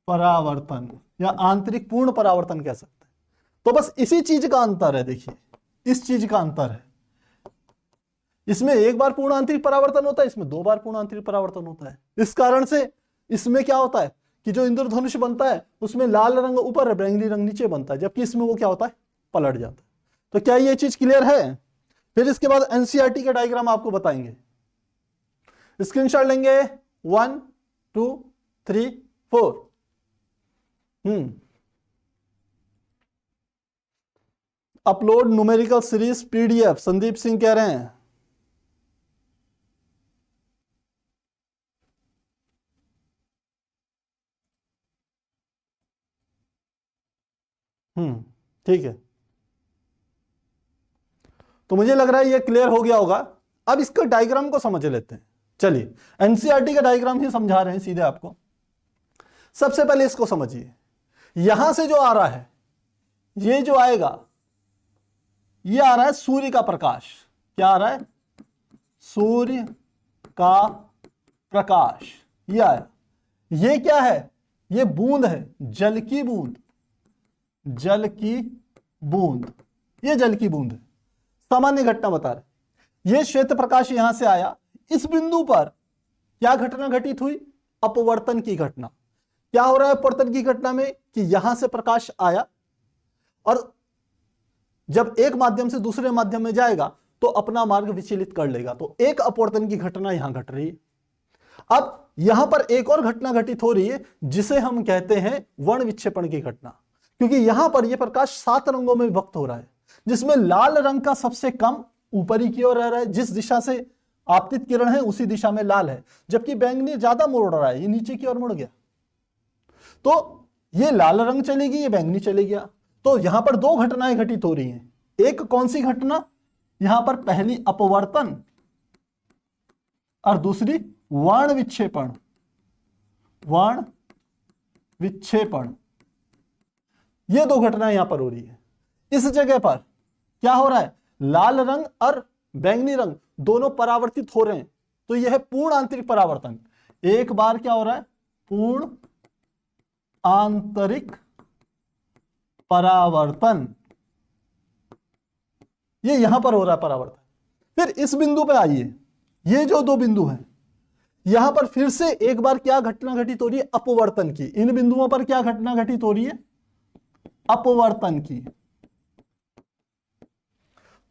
परावर्तन या आंतरिक पूर्ण परावर्तन कह सकते हैं। तो बस इसी चीज का अंतर है, देखिए इस चीज का अंतर है। इसमें 1 बार पूर्ण आंतरिक परावर्तन होता है, इसमें 2 बार पूर्ण आंतरिक परावर्तन होता है। इस कारण से इसमें क्या होता है कि जो इंद्रधनुष बनता है उसमें लाल रंग ऊपर है, बैंगनी रंग नीचे बनता है, जबकि इसमें वो क्या होता है, पलट जाता है। तो क्या ये चीज क्लियर है? फिर इसके बाद एनसीईआरटी का डायग्राम आपको बताएंगे, स्क्रीनशॉट लेंगे 1 2 3 4। Upload numerical series PDF, Sandeep Singh कह रहे हैं। ठीक है, तो मुझे लग रहा है ये क्लियर हो गया होगा। अब इसका डायग्राम को समझ लेते हैं। चलिए एनसीईआरटी का डायग्राम ही समझा रहे हैं सीधे आपको। सबसे पहले इसको समझिए, यहां से जो आ रहा है, ये जो आएगा, ये आ रहा है सूर्य का प्रकाश। क्या आ रहा है? सूर्य का प्रकाश। ये आया, ये क्या है? ये बूंद है, जल की बूंद, ये जल की बूंद है। सामान्य घटना बता रहे, ये श्वेत प्रकाश यहां से आया, इस बिंदु पर क्या घटना घटित हुई? अपवर्तन की घटना। क्या हो रहा है अपवर्तन की घटना में कि यहां से प्रकाश आया और जब एक माध्यम से दूसरे माध्यम में जाएगा तो अपना मार्ग विचलित कर लेगा। तो एक अपवर्तन की घटना यहां घट रही है। अब यहां पर एक और घटना घटित हो रही है जिसे हम कहते हैं वर्ण विक्षेपण की घटना, क्योंकि यहां पर यह प्रकाश 7 रंगों में विभक्त हो रहा है, जिसमें लाल रंग का सबसे कम ऊपरी की ओर रह रहा है, जिस दिशा से आपतित किरण है उसी दिशा में लाल है, जबकि बैंगनी ज्यादा मुड़ रहा है, ये नीचे की ओर मुड़ गया। तो ये लाल रंग चलेगी, ये बैंगनी चले गया। तो यहां पर 2 घटनाएं घटित हो रही हैं, एक कौन सी घटना, यहां पर पहली अपवर्तन और दूसरी वर्ण विक्षेपण। वर्ण विक्षेपण, ये दो घटनाएं यहां पर हो रही है। इस जगह पर क्या हो रहा है, लाल रंग और बैंगनी रंग दोनों परावर्तित हो रहे हैं, तो यह है पूर्ण आंतरिक परावर्तन। एक बार क्या हो रहा है, पूर्ण आंतरिक परावर्तन, ये यहां पर हो रहा है परावर्तन। फिर इस बिंदु पे आइए, ये जो दो बिंदु हैं, यहां पर फिर से एक बार क्या घटना घटित हो रही है, अपवर्तन की। इन बिंदुओं पर क्या घटना घटित हो रही है, अपवर्तन की।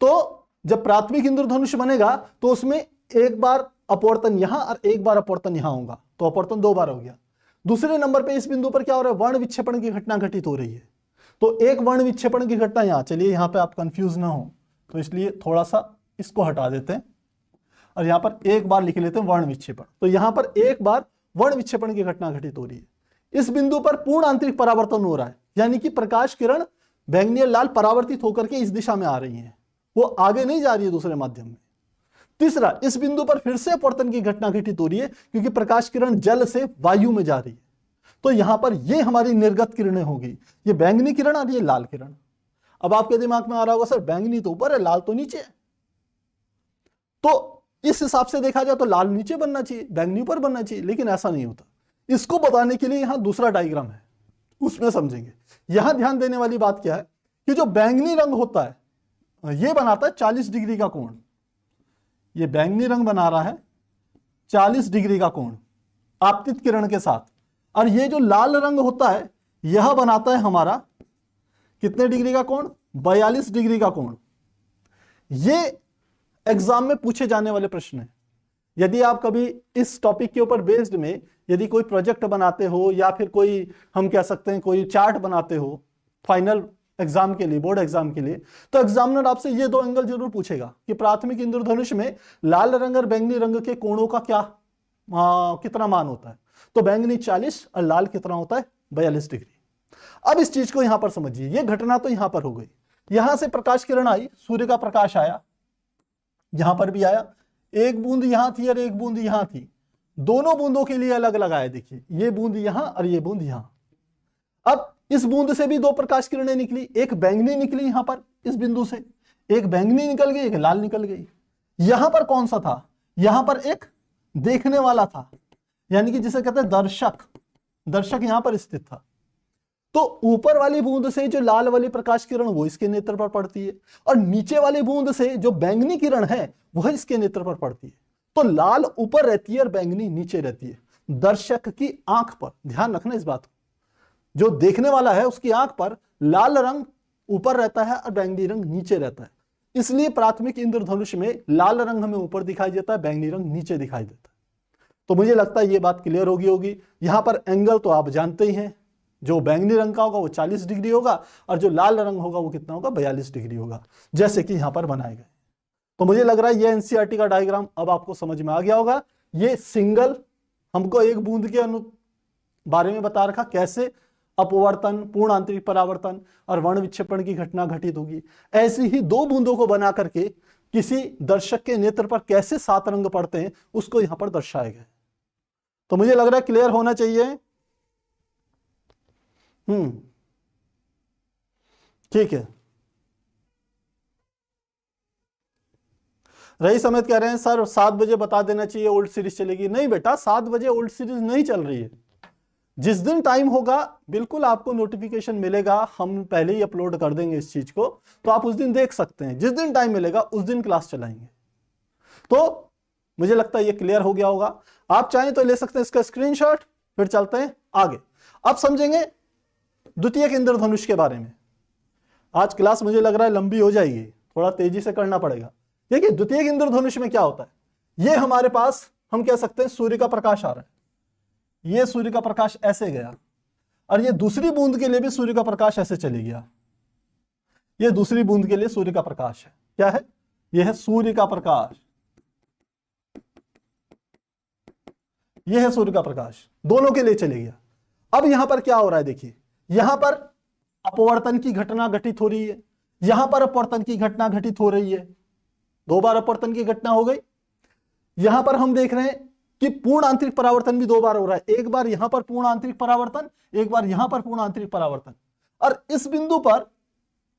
तो जब प्राथमिक इंद्रधनुष बनेगा तो उसमें एक बार अपवर्तन यहां और एक बार अपवर्तन यहां होगा, तो अपवर्तन दो बार हो गया। दूसरे नंबर पे इस बिंदु पर क्या हो रहा है, वर्ण विक्षेपण की घटना घटित हो रही है। तो एक वर्ण विक्षेपण की घटना यहां, चलिए यहां पे आप कंफ्यूज ना हो तो इसलिए थोड़ा सा इसको हटा देते हैं और यहां पर एक बार लिख लेते हैं वर्ण विक्षेपण। तो यहां पर एक बार वर्ण विक्षेपण की घटना घटित हो रही है। इस बिंदु पर पूर्ण आंतरिक परावर्तन हो रहा है, यानी कि प्रकाश किरण बैंगनी और लाल परावर्तित होकर के इस दिशा में आ रही है, वो आगे नहीं जा रही है दूसरे माध्यम में। तीसरा, इस बिंदु पर फिर से अपवर्तन की घटना घटित हो रही है, क्योंकि प्रकाश किरण जल से वायु में जा रही है। तो यहां पर ये हमारी निर्गत किरणें होगी, ये बैंगनी किरण और ये लाल किरण। अब आपके दिमाग में आ रहा होगा सर बैंगनी तो ऊपर है, लाल तो नीचे है। तो इस हिसाब से देखा जाए तो लाल नीचे बनना चाहिए, बैंगनी ऊपर बनना चाहिए, लेकिन ऐसा नहीं होता। इसको बताने के लिए यहां दूसरा डायग्राम है, उसमें समझेंगे। यहां ध्यान देने वाली बात क्या है कि जो बैंगनी रंग होता है ये बनाता है 40 डिग्री का कोण। ये बैंगनी रंग बना रहा है 40 डिग्री का कोण आपतित किरण के साथ, और ये जो लाल रंग होता है यह बनाता है हमारा कितने डिग्री का कोण, 42 डिग्री का कोण। ये एग्जाम में पूछे जाने वाले प्रश्न है। यदि आप कभी इस टॉपिक के ऊपर बेस्ड में यदि कोई प्रोजेक्ट बनाते हो या फिर कोई हम कह सकते हैं कोई चार्ट बनाते हो फाइनल एग्जाम के लिए, बोर्ड एग्जाम के लिए, तो एग्जामिनर आपसे ये दो एंगल जरूर पूछेगा कि प्राथमिक इंद्रधनुष में लाल रंग और बैंगनी रंग के कोणों का क्या कितना मान होता है। तो बैंगनी 40 और लाल कितना होता है, 42 डिग्री। अब इस चीज को यहां पर समझिए, ये घटना तो यहां पर हो गई, यहां से प्रकाश किरण आई, सूर्य का प्रकाश आया, यहां पर भी आया, एक बूंद यहां थी और एक बूंद यहां थी, दोनों बूंदों के लिए अलग अलग आया। देखिए ये बूंद यहां और ये बूंद यहां। अब इस बूंद से भी दो प्रकाश किरणें निकली, एक बैंगनी निकली यहां पर इस बिंदु से, एक बैंगनी निकल गई, एक लाल निकल गई। यहां पर कौन सा था, यहां पर एक देखने वाला था, यानी कि जिसे कहते हैं दर्शक। दर्शक यहां पर स्थित था। तो ऊपर वाली बूंद से जो लाल वाली प्रकाश किरण वो इसके नेत्र पर पड़ती है, और नीचे वाली बूंद से जो बैंगनी किरण है वह इसके नेत्र पर पड़ती है। तो लाल ऊपर रहती है और बैंगनी नीचे रहती है दर्शक की आंख पर। ध्यान रखना इस बात को, जो देखने वाला है उसकी आंख पर लाल रंग ऊपर रहता है और बैंगनी रंग नीचे रहता है। इसलिए प्राथमिक इंद्रधनुष में लाल रंग हमें ऊपर दिखाई देता है, बैंगनी रंग नीचे दिखाई देता है। तो मुझे लगता है ये बात क्लियर होगी। यहां पर एंगल तो आप जानते ही हैं, जो बैंगनी रंग का होगा वो 40 डिग्री होगा और जो लाल रंग होगा वो कितना होगा, 42 डिग्री होगा, जैसे कि यहां पर बनाए गए। तो मुझे लग रहा है ये एनसीईआरटी का डायग्राम अब आपको समझ में आ गया होगा। ये सिंगल हमको एक बूंद के बारे में बता रखा, कैसे अपवर्तन, पूर्ण आंतरिक परावर्तन और वर्ण विक्षेपण की घटना घटित होगी। ऐसी ही दो बूंदों को बना करके किसी दर्शक के नेत्र पर कैसे 7 रंग पड़ते हैं उसको यहां पर दर्शाया गया। तो मुझे लग रहा है क्लियर होना चाहिए। ठीक है। रही समेत कह रहे हैं सर 7 बजे बता देना चाहिए, ओल्ड सीरीज चलेगी। नहीं बेटा, 7 बजे ओल्ड सीरीज नहीं चल रही है। जिस दिन टाइम होगा बिल्कुल आपको नोटिफिकेशन मिलेगा, हम पहले ही अपलोड कर देंगे इस चीज को, तो आप उस दिन देख सकते हैं। जिस दिन टाइम मिलेगा उस दिन क्लास चलाएंगे। तो मुझे लगता है ये क्लियर हो गया होगा। आप चाहें तो ले सकते हैं इसका स्क्रीनशॉट, फिर चलते हैं आगे। अब समझेंगे द्वितीयक इंद्रधनुष के बारे में। आज क्लास मुझे लग रहा है लंबी हो जाएगी, थोड़ा तेजी से करना पड़ेगा। देखिए द्वितीयक इंद्रधनुष में क्या होता है, ये हमारे पास हम कह सकते हैं सूर्य का प्रकाश आ रहा है, ये सूर्य का प्रकाश ऐसे गया, और ये दूसरी बूंद के लिए भी सूर्य का प्रकाश ऐसे चले गया। ये दूसरी बूंद के लिए सूर्य का प्रकाश है। क्या है, यह है सूर्य का प्रकाश, यह है सूर्य का प्रकाश, दोनों के लिए चले गया। अब यहां पर क्या हो रहा है, देखिए यहां पर अपवर्तन की घटना घटित हो रही है, यहां पर अपवर्तन की घटना घटित हो रही है, 2 बार अपवर्तन की घटना हो गई। यहां पर हम देख रहे हैं कि पूर्ण आंतरिक परावर्तन भी 2 बार हो रहा है, एक बार यहां पर पूर्ण आंतरिक परावर्तन, एक बार यहां पर पूर्ण आंतरिक परावर्तन। और इस बिंदु पर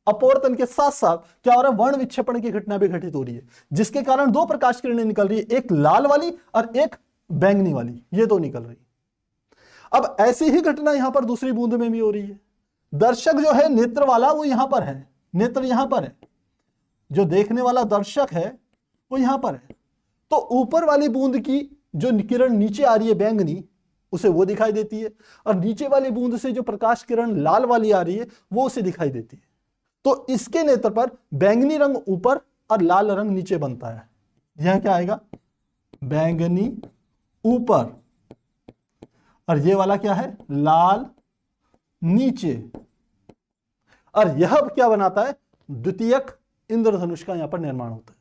अपवर्तन के साथ साथ क्या हो रहा है, वर्ण विक्षेपण की घटना भी घटित हो रही है, जिसके कारण 2 प्रकाश किरणें निकल रही है, एक लाल वाली और एक बैंगनी वाली, ये 2 निकल रही है। अब ऐसी ही घटना यहां पर दूसरी बूंद में भी हो रही है। दर्शक जो है नेत्र वाला वो यहां पर है, नेत्र यहां पर है, जो देखने वाला दर्शक है वो यहां पर है। तो ऊपर वाली बूंद की जो किरण नीचे आ रही है बैंगनी, उसे वो दिखाई देती है, और नीचे वाली बूंद से जो प्रकाश किरण लाल वाली आ रही है वो उसे दिखाई देती है। तो इसके नेत्र पर बैंगनी रंग ऊपर और लाल रंग नीचे बनता है। यह क्या आएगा, बैंगनी ऊपर, और ये वाला क्या है, लाल नीचे। और यह क्या बनाता है, द्वितीयक इंद्रधनुष का यहां पर निर्माण होता है।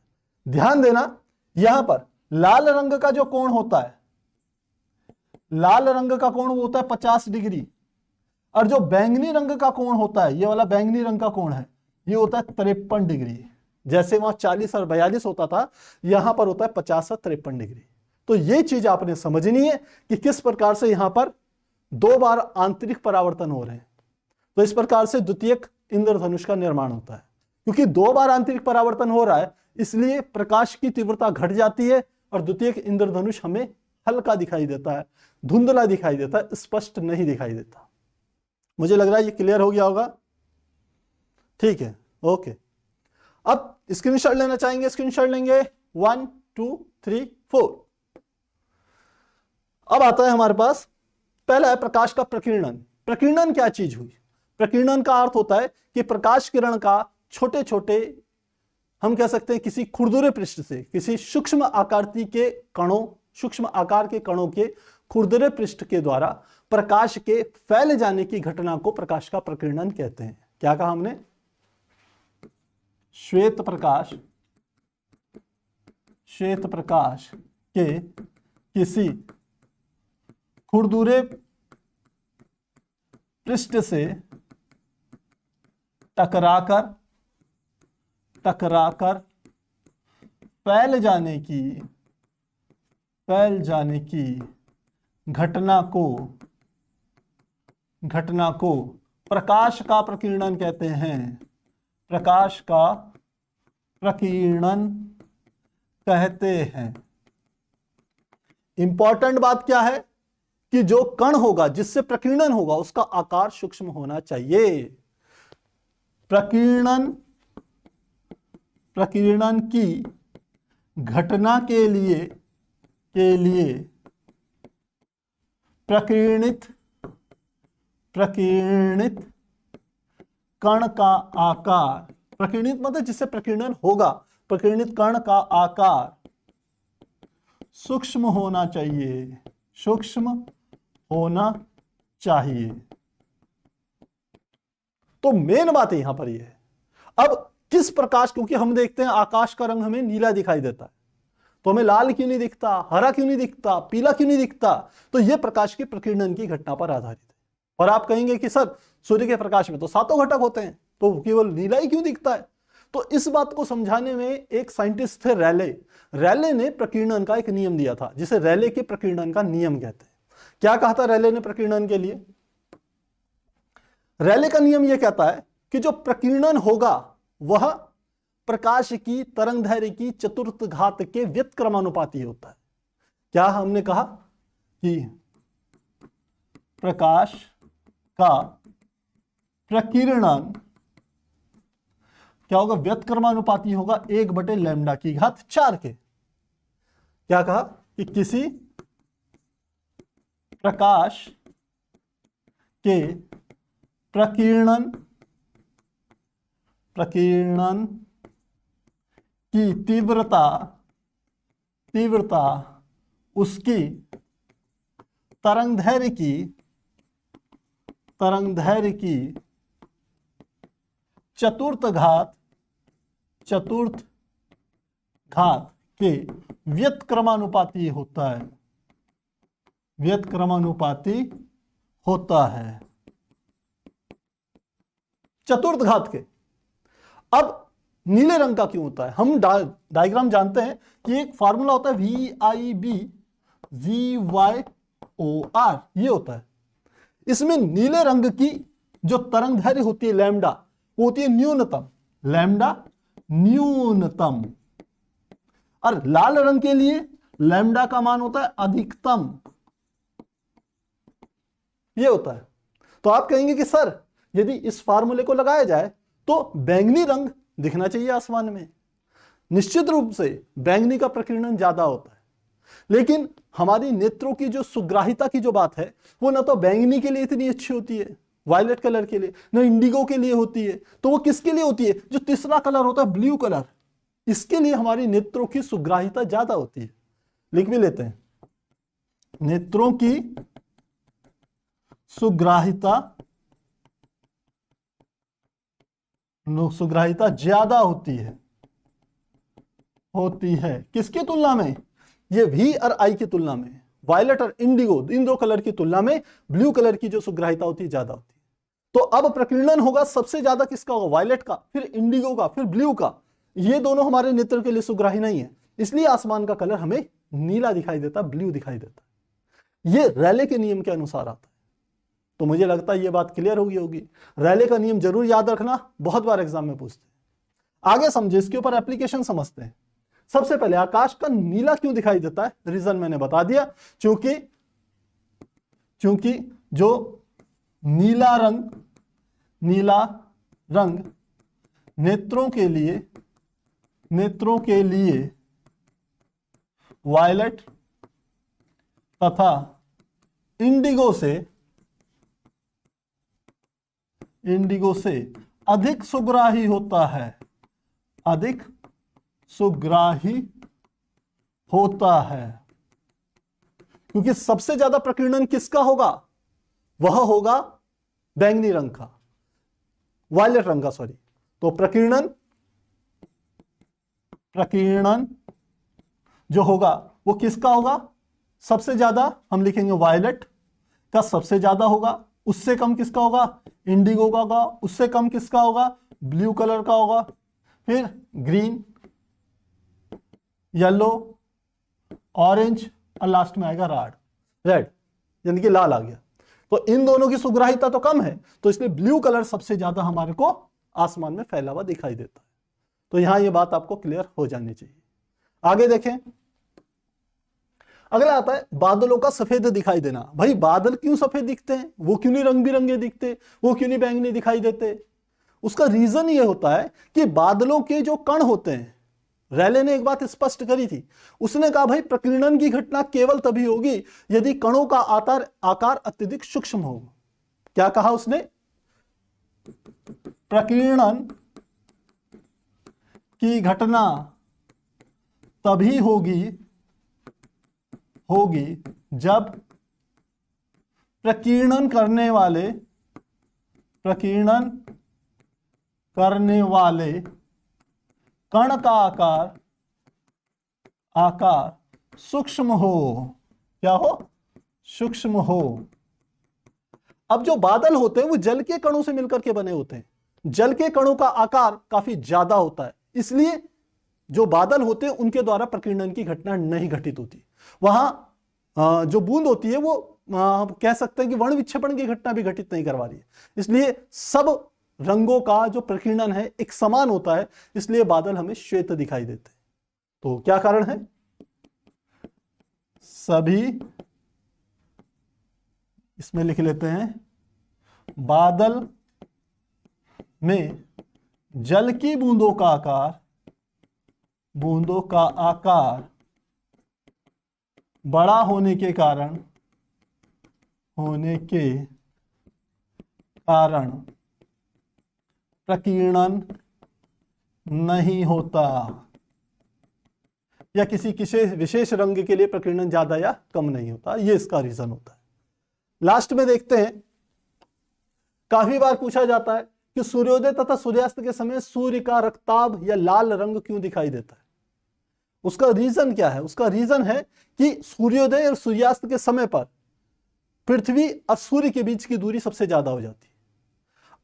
ध्यान देना, यहां पर लाल रंग का जो कोण होता है, लाल रंग का कोण होता है 50 डिग्री, और जो बैंगनी रंग का कोण होता है, ये वाला बैंगनी रंग का कोण है, ये होता है 53 डिग्री। जैसे वहां 40 और 42 होता था, यहां पर होता है 50 और 53 डिग्री। तो ये चीज आपने समझनी है कि किस प्रकार से यहां पर 2 बार आंतरिक परावर्तन हो रहे हैं। तो इस प्रकार से द्वितीयक इंद्रधनुष का निर्माण होता है। क्योंकि 2 बार आंतरिक परावर्तन हो रहा है, इसलिए प्रकाश की तीव्रता घट जाती है और द्वितीयक इंद्रधनुष हमें हल्का दिखाई देता है, धुंधला दिखाई देता है, स्पष्ट नहीं दिखाई देता। मुझे लग रहा है ये क्लियर हो गया होगा। ठीक है, ओके। अब स्क्रीनशॉट लेना चाहेंगे, स्क्रीनशॉट लेंगे। 1 2 3 4। अब आता है हमारे पास, पहला है प्रकाश का प्रकीर्णन। प्रकीर्णन क्या चीज हुई? प्रकीर्णन का अर्थ होता है कि प्रकाश किरण का छोटे छोटे, हम कह सकते हैं किसी खुरदुरे पृष्ठ से, किसी सूक्ष्म आकृति के कणों, सूक्ष्म आकार के कणों के खुरदुरे पृष्ठ के द्वारा प्रकाश के फैल जाने की घटना को प्रकाश का प्रकीर्णन कहते हैं। क्या कहा हमने? श्वेत प्रकाश, श्वेत प्रकाश के किसी खुरदुरे पृष्ठ से टकराकर फैल जाने की घटना को प्रकाश का प्रकीर्णन कहते हैं। प्रकाश का प्रकीर्णन कहते हैं। इंपॉर्टेंट बात क्या है कि जो कण होगा, जिससे प्रकीर्णन होगा, उसका आकार सूक्ष्म होना चाहिए। प्रकीर्णन की घटना के लिए प्रकीर्णित कण का आकार, प्रकीर्णित मतलब जिससे प्रकीर्णन होगा, प्रकीर्णित कण का आकार सूक्ष्म होना चाहिए, सूक्ष्म होना चाहिए। तो मेन बात यहां पर यह है। अब किस प्रकाश, क्योंकि हम देखते हैं आकाश का रंग हमें नीला दिखाई देता है, तो हमें लाल क्यों नहीं दिखता, हरा क्यों नहीं दिखता, पीला क्यों नहीं दिखता? तो यह प्रकाश के प्रकीर्णन की घटना पर आधारित है। और आप कहेंगे कि सर सूर्य के प्रकाश में तो 7 घटक होते हैं, तो केवल नीला ही क्यों दिखता है? तो इस बात को समझाने में एक साइंटिस्ट थे रैले। रैले ने प्रकीर्णन का एक नियम दिया था, जिसे रैले के प्रकीर्णन का नियम कहते हैं। क्या कहा था रैले ने प्रकीर्णन के लिए? रैले का नियम यह कहता है कि जो प्रकीर्णन होगा वह प्रकाश की तरंगदैर्घ्य की चतुर्थ घात के व्युत्क्रमानुपाती होता है। क्या हमने कहा कि प्रकाश का प्रकीर्णन क्या होगा? व्युत्क्रमानुपाती होगा 1/λ की घात 4 के। क्या कहा कि किसी प्रकाश के प्रकीर्णन की तीव्रता उसकी तरंगदैर्घ्य की चतुर्थ घात के व्युत्क्रमानुपाती होता है, व्युत्क्रमानुपाती होता है चतुर्थ घात के। अब नीले रंग का क्यों होता है? हम डायग्राम जानते हैं कि एक फार्मूला होता है VIB/VYOR, ये होता है। इसमें नीले रंग की जो तरंग दैर्घ्य होती है लैम्डा, वो होती है न्यूनतम, लैम्डा न्यूनतम। और लाल रंग के लिए लैम्डा का मान होता है अधिकतम, ये होता है। तो आप कहेंगे कि सर यदि इस फार्मूले को लगाया जाए तो बैंगनी रंग दिखना चाहिए आसमान में। निश्चित रूप से बैंगनी का प्रकीर्णन ज्यादा होता है, लेकिन हमारी नेत्रों की जो सुग्राहिता की जो बात है वो ना तो बैंगनी के लिए इतनी अच्छी होती है, वायलेट कलर के लिए, ना इंडिगो के लिए होती है। तो वो किसके लिए होती है? जो तीसरा कलर होता है ब्लू कलर, इसके लिए हमारी नेत्रों की सुग्राहिता ज्यादा होती है। लिख भी लेते हैं, नेत्रों की सुग्राहिता ज्यादा होती है किसकी तुलना में? ये V और I की तुलना में, वायलेट और इंडिगो इन दो कलर की तुलना में ब्लू कलर की जो सुग्राहिता होती है ज्यादा होती है। तो अब प्रकीर्णन होगा सबसे ज्यादा किसका होगा? वायलेट का, फिर इंडिगो का, फिर ब्लू का। ये दोनों हमारे नेत्र के लिए सुग्राही नहीं है, इसलिए आसमान का कलर हमें नीला दिखाई देता, ब्लू दिखाई देता। ये रैले के नियम के अनुसार आता है। तो मुझे लगता है ये बात क्लियर होगी। रैले का नियम जरूर याद रखना, बहुत बार एग्जाम में पूछते हैं। आगे समझे, इसके ऊपर एप्लीकेशन समझते हैं। सबसे पहले आकाश का नीला क्यों दिखाई देता है? रीजन मैंने बता दिया, क्योंकि जो नीला रंग नेत्रों के लिए वायलेट तथा इंडिगो से अधिक सुग्राही होता है, अधिक सुग्राही होता है। क्योंकि सबसे ज्यादा प्रकीर्णन किसका होगा? वह होगा बैंगनी रंग का, वायलेट रंग का, सॉरी। तो प्रकीर्णन जो होगा वो किसका होगा? सबसे ज्यादा हम लिखेंगे वायलेट का सबसे ज्यादा होगा, उससे कम किसका होगा? इंडिगो का होगा, उससे कम किसका होगा? ब्लू कलर का होगा, फिर ग्रीन, येलो, ऑरेंज और लास्ट में आएगा रेड, यानी कि लाल आ गया। तो इन दोनों की सुग्राहिता तो कम है, तो इसलिए ब्लू कलर सबसे ज्यादा हमारे को आसमान में फैला हुआ दिखाई देता है। तो यहां ये बात आपको क्लियर हो जानी चाहिए। आगे देखें, अगला आता है बादलों का सफेद दिखाई देना। भाई बादल क्यों सफेद दिखते हैं? वो क्यों नहीं रंग बिरंगे दिखते? वो क्यों नहीं बैंगनी दिखाई देते? उसका रीजन ये होता है कि बादलों के जो कण होते हैं, रैले ने एक बात स्पष्ट करी थी, उसने कहा भाई प्रकीर्णन की घटना केवल तभी होगी यदि कणों का आकार अत्यधिक सूक्ष्म हो। क्या कहा उसने? प्रकीर्णन की घटना तभी होगी जब प्रकीर्णन करने वाले कण का आकार सूक्ष्म हो। क्या हो? सूक्ष्म हो। अब जो बादल होते हैं वो जल के कणों से मिलकर के बने होते हैं, जल के कणों का आकार काफी ज्यादा होता है, इसलिए जो बादल होते हैं उनके द्वारा प्रकीर्णन की घटना नहीं घटित होती। वहां जो बूंद होती है वो कह सकते हैं कि वर्ण विक्षेपण की घटना भी घटित नहीं करवा रही है, इसलिए सब रंगों का जो प्रकीर्णन है एक समान होता है, इसलिए बादल हमें श्वेत दिखाई देते हैं। तो क्या कारण है? सभी, इसमें लिख लेते हैं, बादल में जल की बूंदों का आकार बड़ा होने के कारण प्रकीर्णन नहीं होता, या किसी विशेष रंग के लिए प्रकीर्णन ज्यादा या कम नहीं होता, ये इसका रीजन होता है। लास्ट में देखते हैं, काफी बार पूछा जाता है कि सूर्योदय तथा सूर्यास्त के समय सूर्य का रक्ताभ या लाल रंग क्यों दिखाई देता है? उसका रीजन क्या है? उसका रीजन है कि सूर्योदय और सूर्यास्त के समय पर पृथ्वी और सूर्य के बीच की दूरी सबसे ज्यादा हो जाती है।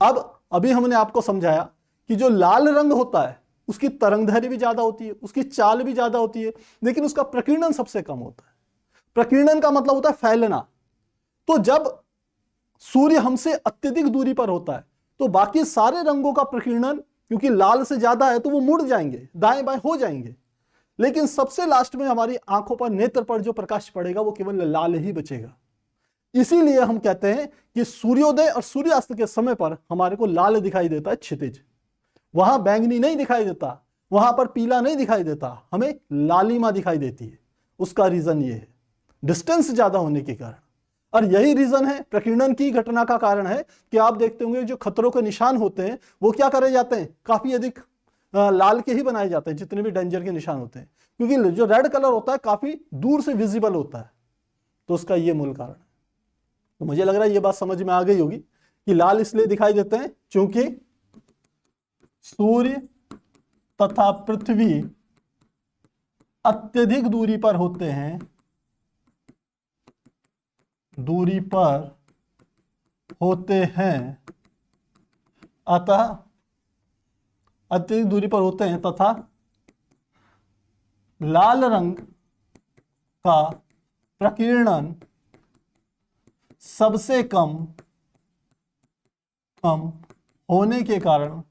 अब अभी हमने आपको समझाया कि जो लाल रंग होता है उसकी तरंगदैर्घ्य भी ज्यादा होती है, उसकी चाल भी ज्यादा होती है, लेकिन उसका प्रकीर्णन सबसे कम होता है। प्रकीर्णन का मतलब होता है फैलना। तो जब सूर्य हमसे अत्यधिक दूरी पर होता है तो बाकी सारे रंगों का प्रकीर्णन क्योंकि लाल से ज्यादा है तो वो मुड़ जाएंगे, दाएं बाएं हो जाएंगे, लेकिन सबसे लास्ट में हमारी आंखों पर, नेत्र पर जो प्रकाश पड़ेगा वो केवल लाल ही बचेगा। इसीलिए हम कहते हैं कि सूर्योदय और सूर्यास्त के समय पर हमारे को लाल दिखाई देता है क्षितिज, वहां बैंगनी नहीं दिखाई देता, वहां पर पीला नहीं दिखाई देता, हमें लालिमा दिखाई देती है। उसका रीजन ये है, डिस्टेंस ज्यादा होने के कारण। और यही रीजन है, प्रकीर्णन की घटना का कारण है कि आप देखते होंगे जो खतरों के निशान होते हैं वो क्या करे जाते हैं, काफी अधिक लाल के ही बनाए जाते हैं जितने भी डेंजर के निशान होते हैं, क्योंकि जो रेड कलर होता है काफी दूर से विजिबल होता है। तो उसका ये मूल कारण है। तो मुझे लग रहा है ये बात समझ में आ गई होगी कि लाल इसलिए दिखाई देते हैं क्योंकि सूर्य तथा पृथ्वी अत्यधिक दूरी पर होते हैं, अतः अत्यधिक दूरी पर होते हैं तथा लाल रंग का प्रकीर्णन सबसे कम होने के कारण,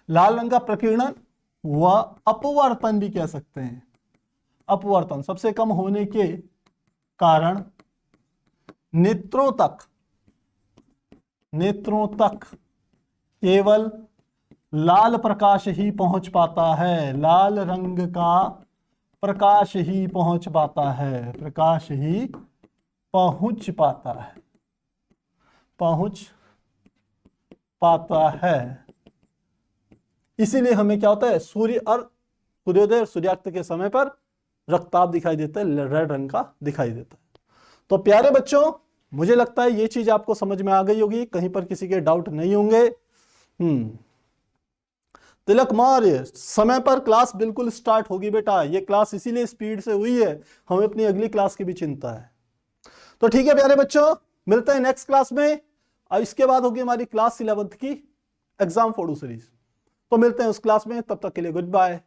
लाल रंग का प्रकीर्णन व अपवर्तन भी कह सकते हैं, अपवर्तन सबसे कम होने के कारण नेत्रों तक केवल लाल प्रकाश ही पहुंच पाता है, लाल रंग का प्रकाश ही पहुंच पाता है, प्रकाश ही पहुंच पाता है। इसीलिए हमें क्या होता है, सूर्योदय और सूर्यास्त के समय पर रक्ताभ दिखाई देता है, रेड रंग का दिखाई देता है। तो प्यारे बच्चों, मुझे लगता है ये चीज आपको समझ में आ गई होगी, कहीं पर किसी के डाउट नहीं होंगे। तिलक मौर्य, समय पर क्लास बिल्कुल स्टार्ट होगी बेटा। ये क्लास इसीलिए स्पीड से हुई है, हमें अपनी अगली क्लास की भी चिंता है। तो ठीक है प्यारे बच्चों, मिलते हैं नेक्स्ट क्लास में। अब इसके बाद होगी हमारी क्लास 11th की एग्जाम फोड़ू सीरीज। तो मिलते हैं उस क्लास में, तब तक के लिए गुड बाय।